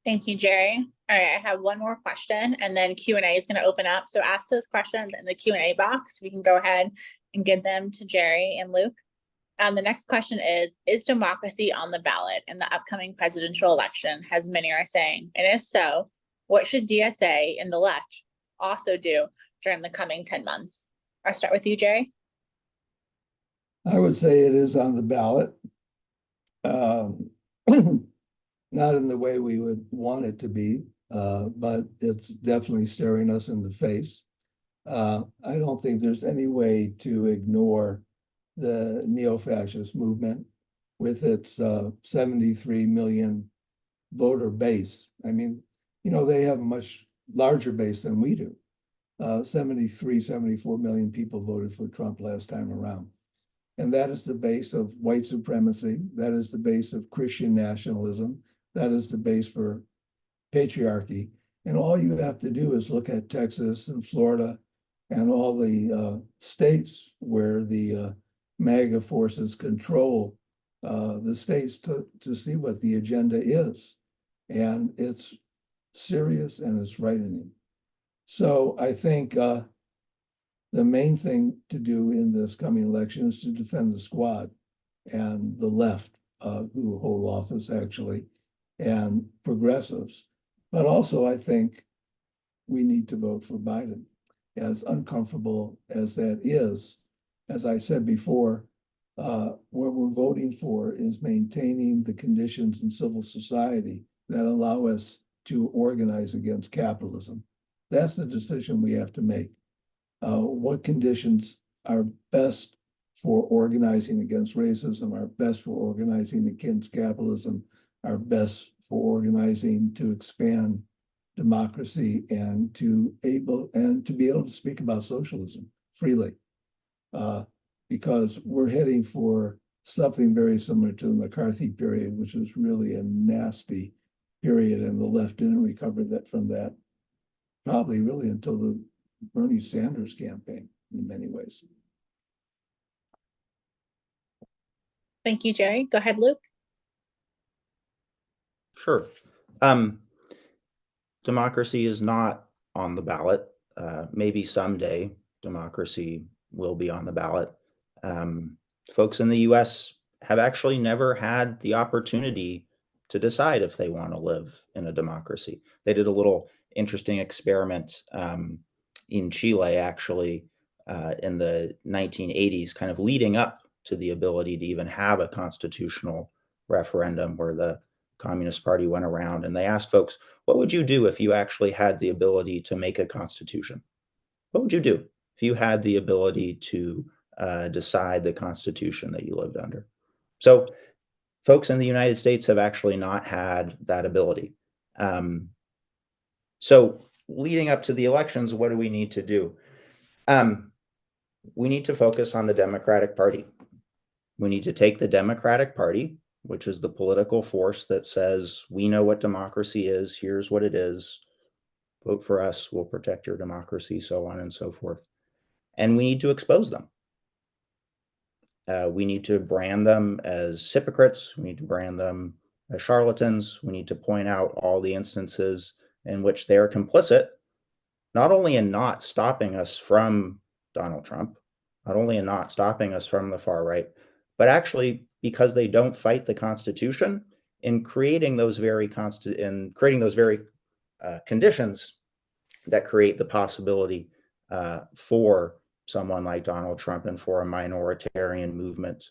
Speaker 1: Thank you, Jerry. All right, I have one more question and then Q&A is going to open up. So ask those questions in the Q&A box. We can go ahead and give them to Jerry and Luke. The next question is democracy on the ballot in the upcoming presidential election, as many are saying? And if so, what should DSA and the left also do during the coming 10 months? I'll start with you, Jerry.
Speaker 3: I would say it is on the ballot. Not in the way we would want it to be, but it's definitely staring us in the face. I don't think there's any way to ignore the neo-fascist movement with its 73 million voter base. I mean, you know, they have a much larger base than we do. 74 million people voted for Trump last time around. And that is the base of white supremacy. That is the base of Christian nationalism. That is the base for patriarchy. And all you have to do is look at Texas and Florida and all the states where the MAGA forces control the states to see what the agenda is. And it's serious and it's frightening. So I think the main thing to do in this coming election is to defend the squad and the left who hold office actually, and progressives. But also I think we need to vote for Biden. As uncomfortable as that is, as I said before, what we're voting for is maintaining the conditions in civil society that allow us to organize against capitalism. That's the decision we have to make. What conditions are best for organizing against racism, are best for organizing against capitalism, are best for organizing to expand democracy and to be able to speak about socialism freely. Because we're heading for something very similar to the McCarthy period, which was really a nasty period, and the left didn't recover from that probably really until the Bernie Sanders campaign in many ways.
Speaker 1: Thank you, Jerry. Go ahead, Luke.
Speaker 2: Sure. Democracy is not on the ballot. Maybe someday democracy will be on the ballot. Folks in the US have actually never had the opportunity to decide if they want to live in a democracy. They did a little interesting experiment in Chile, actually, in the 1980s, kind of leading up to the ability to even have a constitutional referendum, where the Communist Party went around and they asked folks, what would you do if you actually had the ability to make a constitution? What would you do if you had the ability to decide the constitution that you lived under? So folks in the United States have actually not had that ability. So leading up to the elections, what do we need to do? We need to focus on the Democratic Party. We need to take the Democratic Party, which is the political force that says, we know what democracy is, here's what it is, vote for us, we'll protect your democracy, so on and so forth. And we need to expose them. We need to brand them as hypocrites. We need to brand them as charlatans. We need to point out all the instances in which they're complicit, not only in not stopping us from Donald Trump, not only in not stopping us from the far right, but actually because they don't fight the Constitution in creating those very conditions that create the possibility for someone like Donald Trump and for a minoritarian movement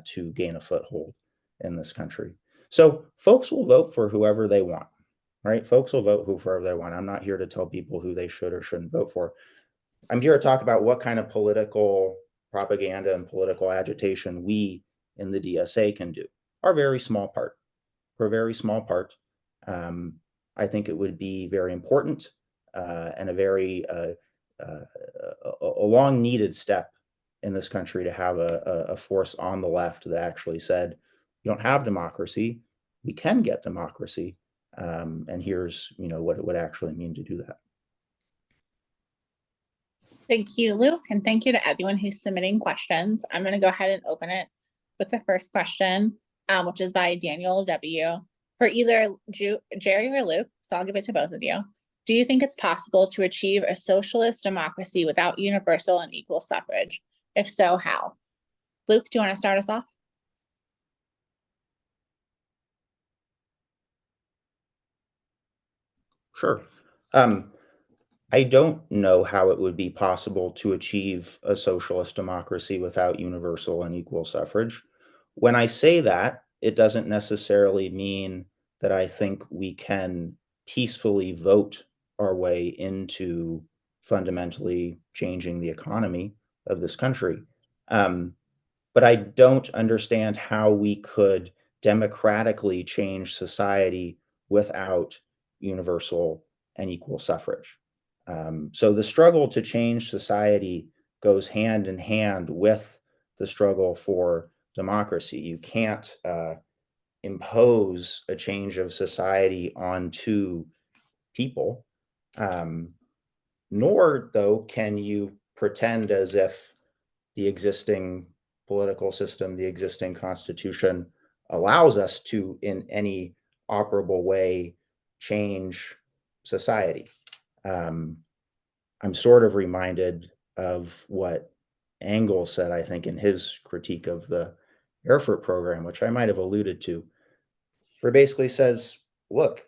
Speaker 2: to gain a foothold in this country. So folks will vote for whoever they want, right? Folks will vote whoever they want. I'm not here to tell people who they should or shouldn't vote for. I'm here to talk about what kind of political propaganda and political agitation we in the DSA can do. Our very small part. For a very small part, I think it would be very important and a very a long needed step in this country to have a force on the left that actually said, you don't have democracy, we can get democracy, and here's what it would actually mean to do that.
Speaker 1: Thank you, Luke, and thank you to everyone who's submitting questions. I'm going to go ahead and open it with the first question, which is by Daniel W. For either Jerry or Luke, so I'll give it to both of you. Do you think it's possible to achieve a socialist democracy without universal and equal suffrage? If so, how? Luke, do you want to start us off?
Speaker 2: Sure. I don't know how it would be possible to achieve a socialist democracy without universal and equal suffrage. When I say that, it doesn't necessarily mean that I think we can peacefully vote our way into fundamentally changing the economy of this country. But I don't understand how we could democratically change society without universal and equal suffrage. So the struggle to change society goes hand in hand with the struggle for democracy. You can't impose a change of society onto people, nor though can you pretend as if the existing political system, the existing constitution allows us to in any operable way change society. I'm sort of reminded of what Engels said, I think, in his critique of the Erfurt program, which I might have alluded to, where he basically says, look,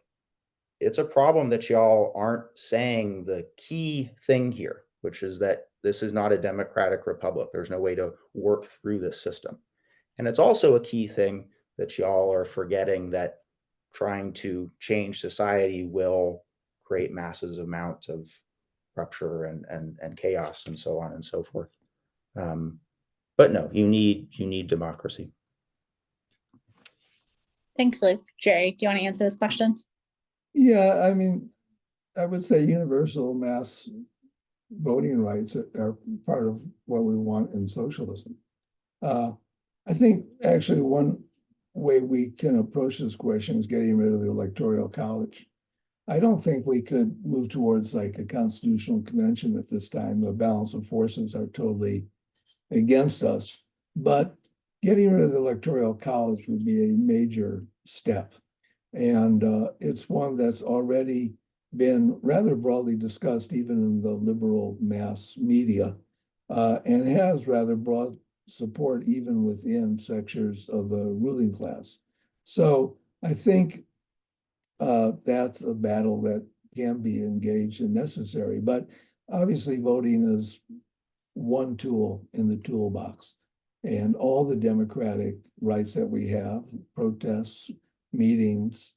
Speaker 2: it's a problem that y'all aren't saying the key thing here, which is that this is not a democratic republic. There's no way to work through this system. And it's also a key thing that y'all are forgetting, that trying to change society will create massive amounts of rupture and chaos and so on and so forth. But no, you need democracy.
Speaker 1: Thanks, Luke. Jerry, do you want to answer this question?
Speaker 3: Yeah, I mean, I would say universal mass voting rights are part of what we want in socialism. I think actually one way we can approach this question is getting rid of the electoral college. I don't think we could move towards like a constitutional convention at this time. The balance of forces are totally against us, but getting rid of the electoral college would be a major step. And it's one that's already been rather broadly discussed even in the liberal mass media, and has rather broad support even within sectors of the ruling class. So I think that's a battle that can be engaged and necessary, but obviously voting is one tool in the toolbox. and all the democratic rights that we have, protests, meetings,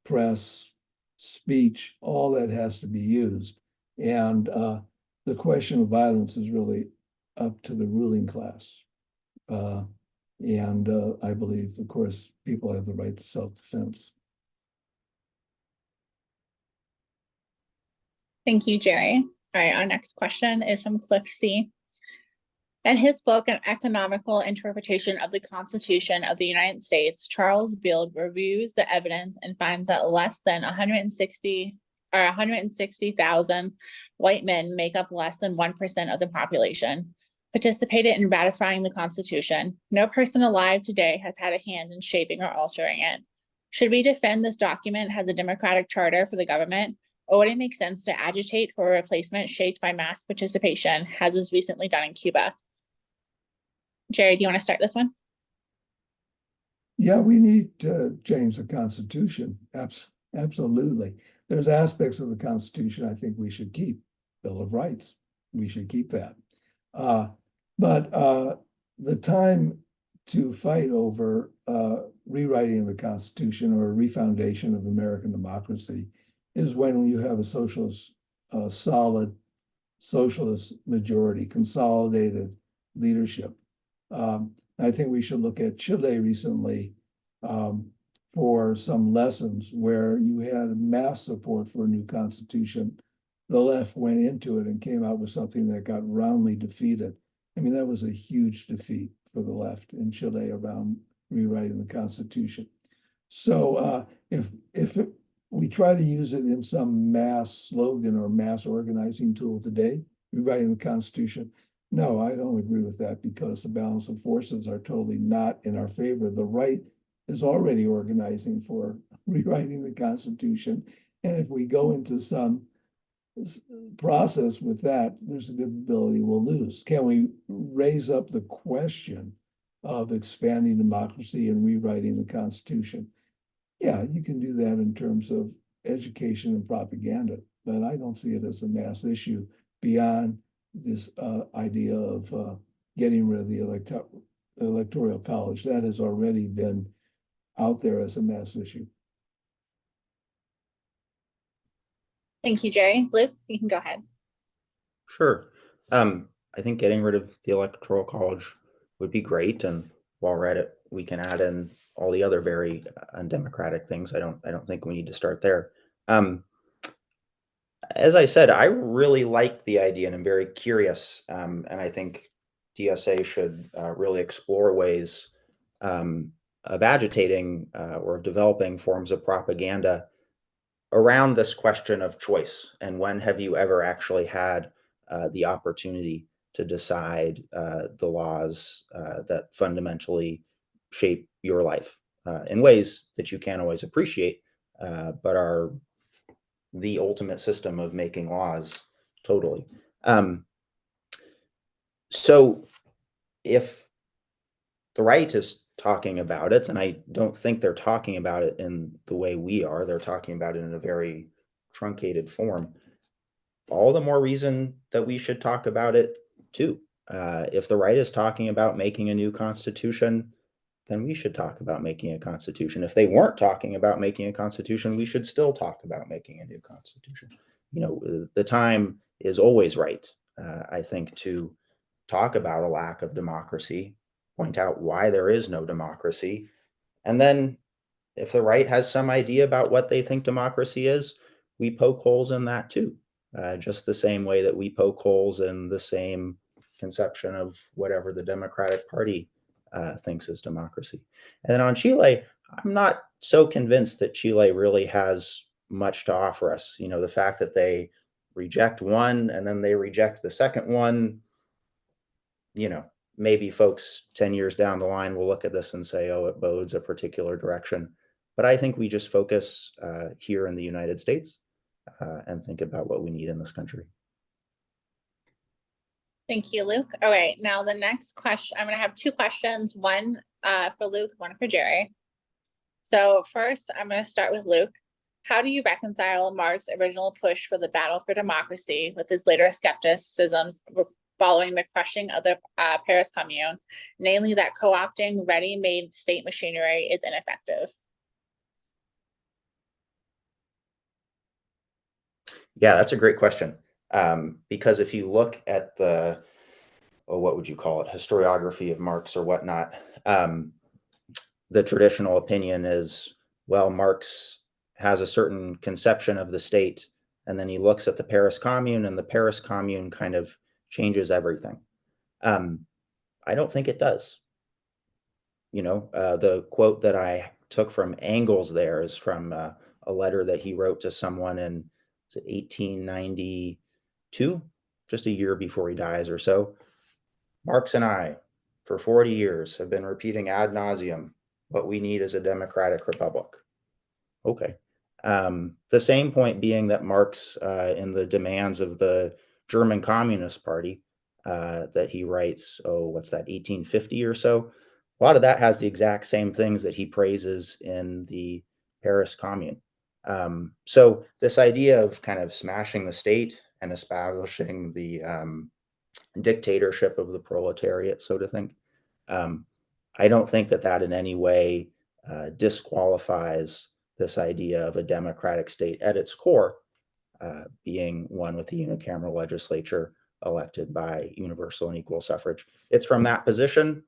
Speaker 3: press, speech, all that has to be used. And the question of violence is really up to the ruling class. I believe, of course, people have the right to self-defense.
Speaker 1: Thank you, Jerry. All right, our next question is from Cliff C. In his book, An Economical Interpretation of the Constitution of the United States, Charles Beard reviews the evidence and finds that less than 160,000 white men make up less than 1% of the population, participated in ratifying the Constitution. No person alive today has had a hand in shaping or altering it. Should we defend this document as a democratic charter for the government, or would it make sense to agitate for a replacement shaped by mass participation, as was recently done in Cuba? Jerry, do you want to start this one?
Speaker 3: Yeah, we need to change the Constitution. Absolutely. There's aspects of the Constitution I think we should keep. Bill of Rights, we should keep that. But the time to fight over rewriting the Constitution or a refoundation of American democracy is when you have a solid socialist majority, consolidated leadership. I think we should look at Chile recently for some lessons where you had mass support for a new constitution. The left went into it and came out with something that got roundly defeated. I mean, that was a huge defeat for the left in Chile around rewriting the Constitution. So if we try to use it in some mass slogan or mass organizing tool today, rewriting the Constitution, no, I don't agree with that because the balance of forces are totally not in our favor. The right is already organizing for rewriting the Constitution. And if we go into some process with that, there's a good ability we'll lose. Can we raise up the question of expanding democracy and rewriting the Constitution? Yeah, you can do that in terms of education and propaganda, but I don't see it as a mass issue beyond this idea of getting rid of the electoral college. That has already been out there as a mass issue.
Speaker 1: Thank you, Jerry. Luke, you can go ahead.
Speaker 2: Sure. I think getting rid of the electoral college would be great, and while we're at it, we can add in all the other very undemocratic things. I don't think we need to start there. As I said, I really like the idea, and I'm very curious, and I think DSA should really explore ways of agitating or of developing forms of propaganda around this question of choice. And when have you ever actually had the opportunity to decide the laws that fundamentally shape your life in ways that you can't always appreciate, but are the ultimate system of making laws totally. So if the right is talking about it, and I don't think they're talking about it in the way we are, they're talking about it in a very truncated form, all the more reason that we should talk about it too. If the right is talking about making a new constitution, then we should talk about making a constitution. If they weren't talking about making a constitution, we should still talk about making a new constitution. You know, the time is always right, I think, to talk about a lack of democracy, point out why there is no democracy, and then if the right has some idea about what they think democracy is, we poke holes in that too, just the same way that we poke holes in the same conception of whatever the Democratic Party thinks is democracy. And then on Chile, I'm not so convinced that Chile really has much to offer us. You know, the fact that they reject one and then they reject the second one, you know, maybe folks 10 years down the line will look at this and say, oh, it bodes a particular direction. But I think we just focus here in the United States and think about what we need in this country.
Speaker 1: Thank you, Luke. All right, now the next question, I'm going to have two questions, one for Luke, one for Jerry. So first, I'm going to start with Luke. How do you reconcile Marx's original push for the battle for democracy with his later skepticisms following the crushing of the Paris Commune, namely that co-opting ready-made state machinery is ineffective?
Speaker 2: Yeah, that's a great question. Because if you look at the, what would you call it, historiography of Marx or whatnot, the traditional opinion is, well, Marx has a certain conception of the state, and then he looks at the Paris Commune, and the Paris Commune kind of changes everything. I don't think it does. The quote that I took from Engels there is from a letter that he wrote to someone in 1892, just a year before he dies or so. Marx and I, for 40 years, have been repeating ad nauseum, what we need is a democratic republic. Okay. The same point being that Marx, in the demands of the German Communist Party, that he writes, what's that, 1850 or so? A lot of that has the exact same things that he praises in the Paris Commune. So this idea of kind of smashing the state and establishing the dictatorship of the proletariat, so to think, I don't think that that in any way disqualifies this idea of a democratic state at its core, being one with a unicameral legislature elected by universal and equal suffrage. It's from that position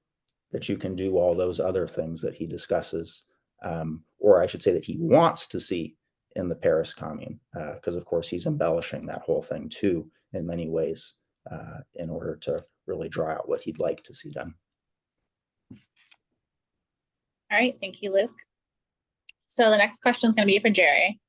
Speaker 2: that you can do all those other things that he discusses, or I should say that he wants to see in the Paris Commune, because of course he's embellishing that whole thing too in many ways, in order to really draw out what he'd like to see done.
Speaker 1: All right, thank you, Luke. So the next question is going to be for Jerry.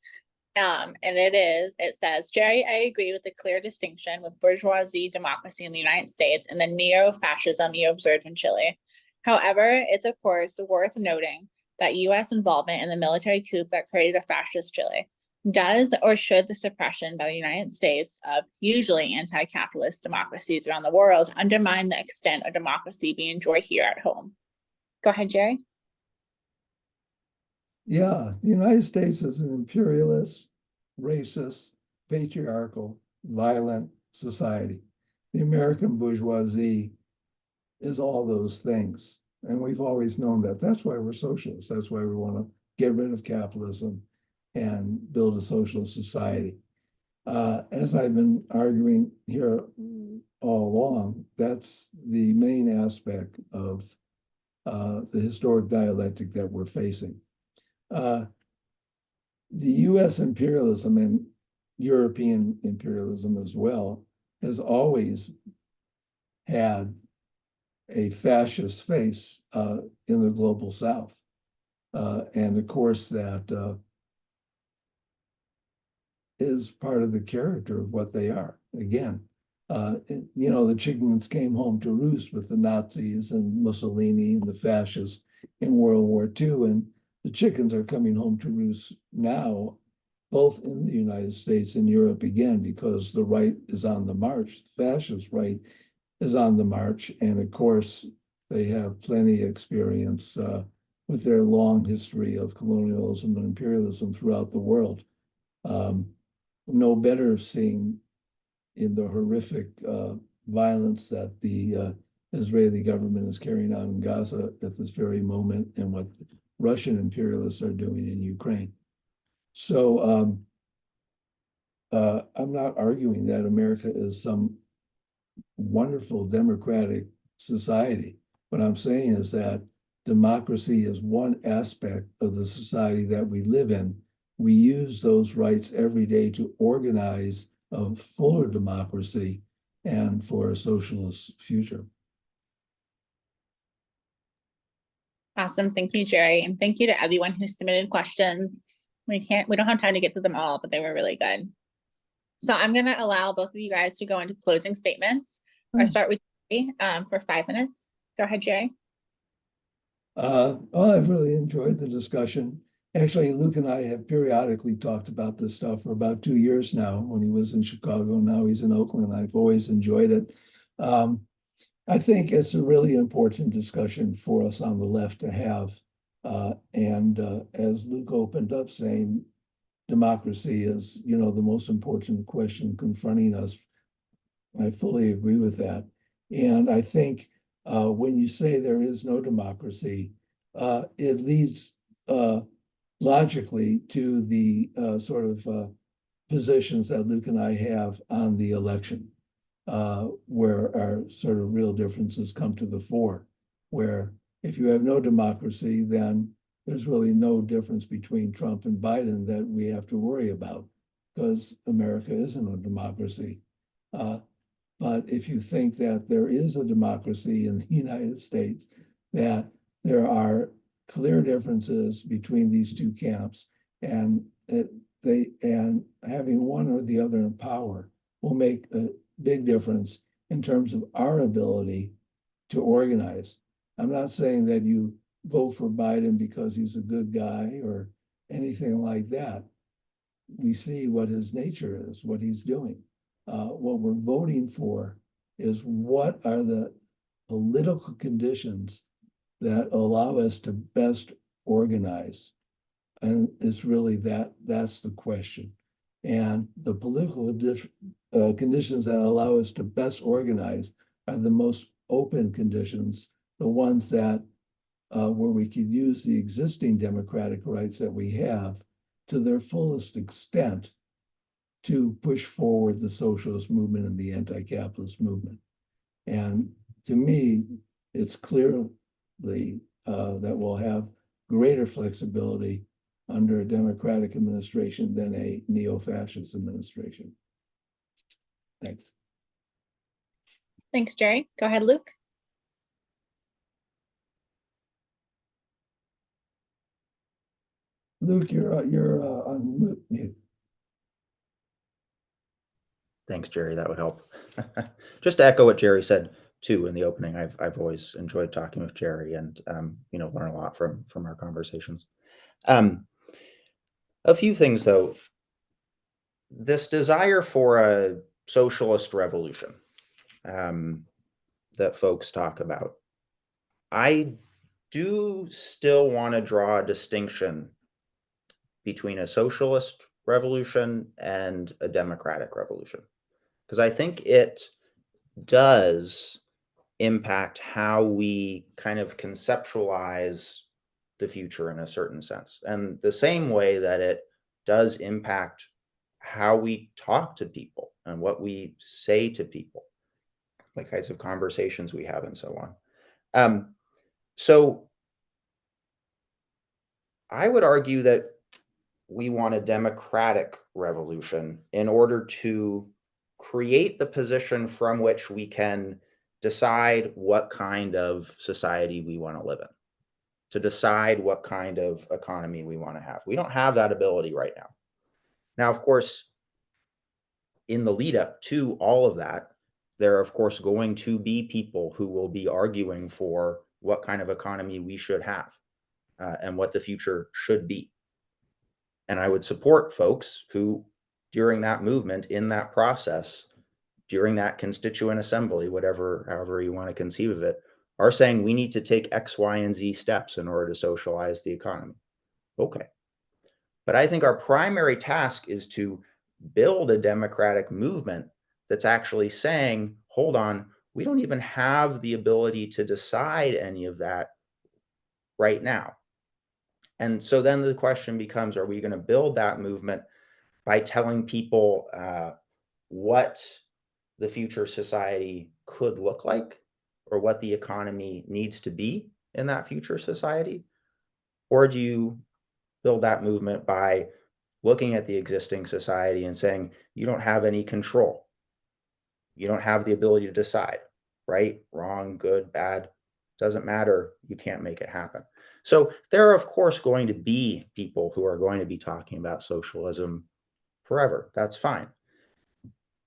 Speaker 1: And it says, Jerry, I agree with the clear distinction with bourgeoisie democracy in the United States and the neo-fascism you observed in Chile. However, it's of course worth noting that US involvement in the military coup that created a fascist Chile does or should the suppression by the United States of usually anti-capitalist democracies around the world undermine the extent of democracy we enjoy here at home? Go ahead, Jerry.
Speaker 3: Yeah, the United States is an imperialist, racist, patriarchal, violent society. The American bourgeoisie is all those things. And we've always known that. That's why we're socialists. That's why we want to get rid of capitalism and build a socialist society. As I've been arguing here all along, that's the main aspect of the historic dialectic that we're facing. The US imperialism and European imperialism as well has always had a fascist face in the global South. And of course, that is part of the character of what they are. Again, the chickens came home to roost with the Nazis and Mussolini and the fascists in World War II. And the chickens are coming home to roost now, both in the United States and Europe again, because the right is on the march. The fascist right is on the march. And of course, they have plenty of experience with their long history of colonialism and imperialism throughout the world. No better seeing in the horrific violence that the Israeli government is carrying out in Gaza at this very moment, and what Russian imperialists are doing in Ukraine. So I'm not arguing that America is some wonderful democratic society. What I'm saying is that democracy is one aspect of the society that we live in. We use those rights every day to organize a fuller democracy and for a socialist future.
Speaker 1: Awesome. Thank you, Jerry. And thank you to everyone who submitted questions. We don't have time to get to them all, but they were really good. So I'm going to allow both of you guys to go into closing statements. I'll start with Jerry for 5 minutes. Go ahead, Jerry.
Speaker 3: Well, I've really enjoyed the discussion. Actually, Luke and I have periodically talked about this stuff for about 2 years now. When he was in Chicago, now he's in Oakland. I've always enjoyed it. I think it's a really important discussion for us on the left to have. And as Luke opened up saying, democracy is, the most important question confronting us. I fully agree with that. And I think when you say there is no democracy, it leads logically to the sort of positions that Luke and I have on the election, where our sort of real differences come to the fore, where if you have no democracy, then there's really no difference between Trump and Biden that we have to worry about, because America isn't a democracy. But if you think that there is a democracy in the United States, that there are clear differences between these two camps, and having one or the other in power will make a big difference in terms of our ability to organize. I'm not saying that you vote for Biden because he's a good guy or anything like that. We see what his nature is, what he's doing. What we're voting for is what are the political conditions that allow us to best organize. And it's really that's the question. And the political conditions that allow us to best organize are the most open conditions, the ones that where we could use the existing democratic rights that we have to their fullest extent to push forward the socialist movement and the anti-capitalist movement. And to me, it's clearly that we'll have greater flexibility under a democratic administration than a neo-fascist administration. Thanks.
Speaker 1: Thanks, Jerry. Go ahead, Luke.
Speaker 3: Luke, you're on mute.
Speaker 2: Thanks, Jerry. That would help. Just to echo what Jerry said too in the opening, I've always enjoyed talking with Jerry and learn a lot from our conversations. A few things though. This desire for a socialist revolution that folks talk about, I do still want to draw a distinction between a socialist revolution and a democratic revolution, because I think it does impact how we kind of conceptualize the future in a certain sense. And the same way that it does impact how we talk to people and what we say to people, the kinds of conversations we have and so on. So I would argue that we want a democratic revolution in order to create the position from which we can decide what kind of society we want to live in, to decide what kind of economy we want to have. We don't have that ability right now. Now, of course, in the lead up to all of that, there are, of course, going to be people who will be arguing for what kind of economy we should have and what the future should be. And I would support folks who, during that movement, in that process, during that constituent assembly, however you want to conceive of it, are saying we need to take X, Y, and Z steps in order to socialize the economy. Okay. But I think our primary task is to build a democratic movement that's actually saying, hold on, we don't even have the ability to decide any of that right now. And so then the question becomes, are we going to build that movement by telling people what the future society could look like or what the economy needs to be in that future society? Or do you build that movement by looking at the existing society and saying, you don't have any control. You don't have the ability to decide, right, wrong, good, bad, doesn't matter. You can't make it happen. So there are, of course, going to be people who are going to be talking about socialism forever. That's fine.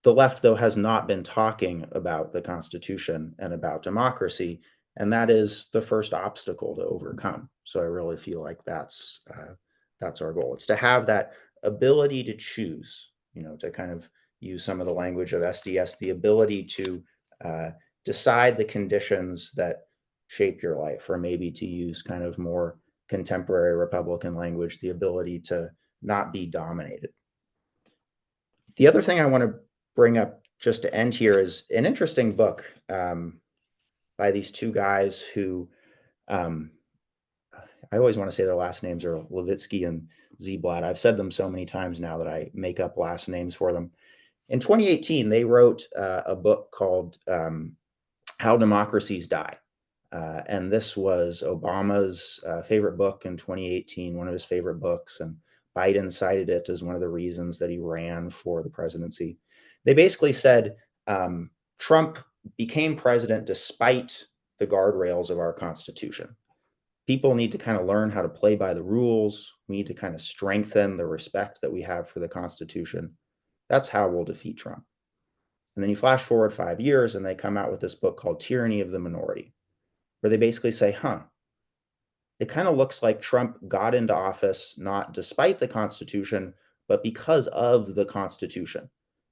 Speaker 2: The left, though, has not been talking about the Constitution and about democracy, and that is the first obstacle to overcome. So I really feel like that's our goal. It's to have that ability to choose, to kind of use some of the language of SDS, the ability to decide the conditions that shape your life, or maybe to use kind of more contemporary Republican language, the ability to not be dominated. The other thing I want to bring up just to end here is an interesting book by these two guys who, I always want to say their last names are Levitsky and Ziblatt. I've said them so many times now that I make up last names for them. In 2018, they wrote a book called How Democracies Die. And this was Obama's favorite book in 2018, one of his favorite books. And Biden cited it as one of the reasons that he ran for the presidency. They basically said Trump became president despite the guardrails of our Constitution. People need to kind of learn how to play by the rules. We need to kind of strengthen the respect that we have for the Constitution. That's how we'll defeat Trump. And then you flash forward 5 years and they come out with this book called Tyranny of the Minority, where they basically say, it kind of looks like Trump got into office not despite the Constitution, but because of the Constitution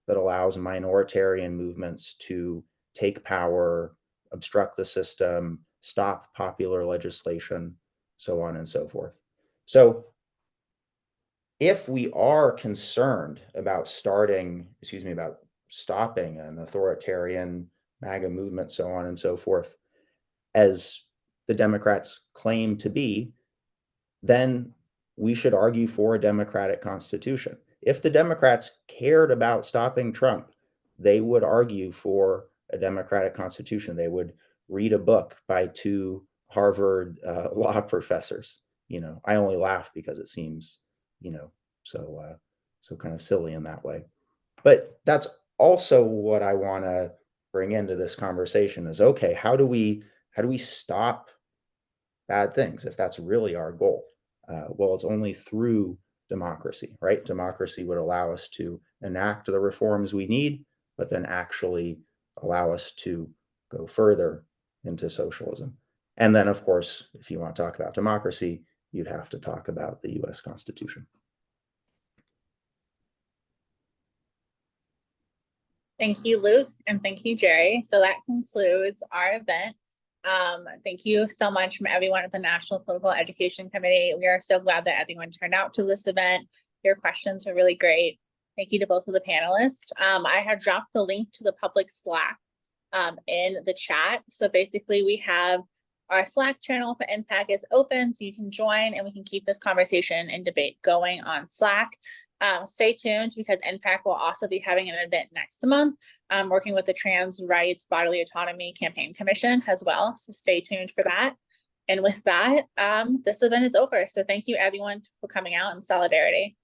Speaker 2: that allows minoritarian movements to take power, obstruct the system, stop popular legislation, so on and so forth. So if we are concerned about stopping an authoritarian MAGA movement, so on and so forth, as the Democrats claim to be, then we should argue for a democratic constitution. If the Democrats cared about stopping Trump, they would argue for a democratic constitution. They would read a book by two Harvard law professors. I only laugh because it seems, so kind of silly in that way. But that's also what I want to bring into this conversation is, okay, how do we stop bad things if that's really our goal? Well, it's only through democracy, right? Democracy would allow us to enact the reforms we need, but then actually allow us to go further into socialism. And then, of course, if you want to talk about democracy, you'd have to talk about the US Constitution.
Speaker 1: Thank you, Luke, and thank you, Jerry. So that concludes our event. Thank you so much from everyone at the National Political Education Committee. We are so glad that everyone turned out to this event. Your questions were really great. Thank you to both of the panelists. I have dropped the link to the public Slack in the chat. So basically we have our Slack channel for NPEC is open, so you can join and we can keep this conversation and debate going on Slack. Stay tuned because NPEC will also be having an event next month, working with the Trans Rights Bodily Autonomy Campaign Commission as well. So stay tuned for that. And with that, this event is over. So thank you everyone for coming out in solidarity.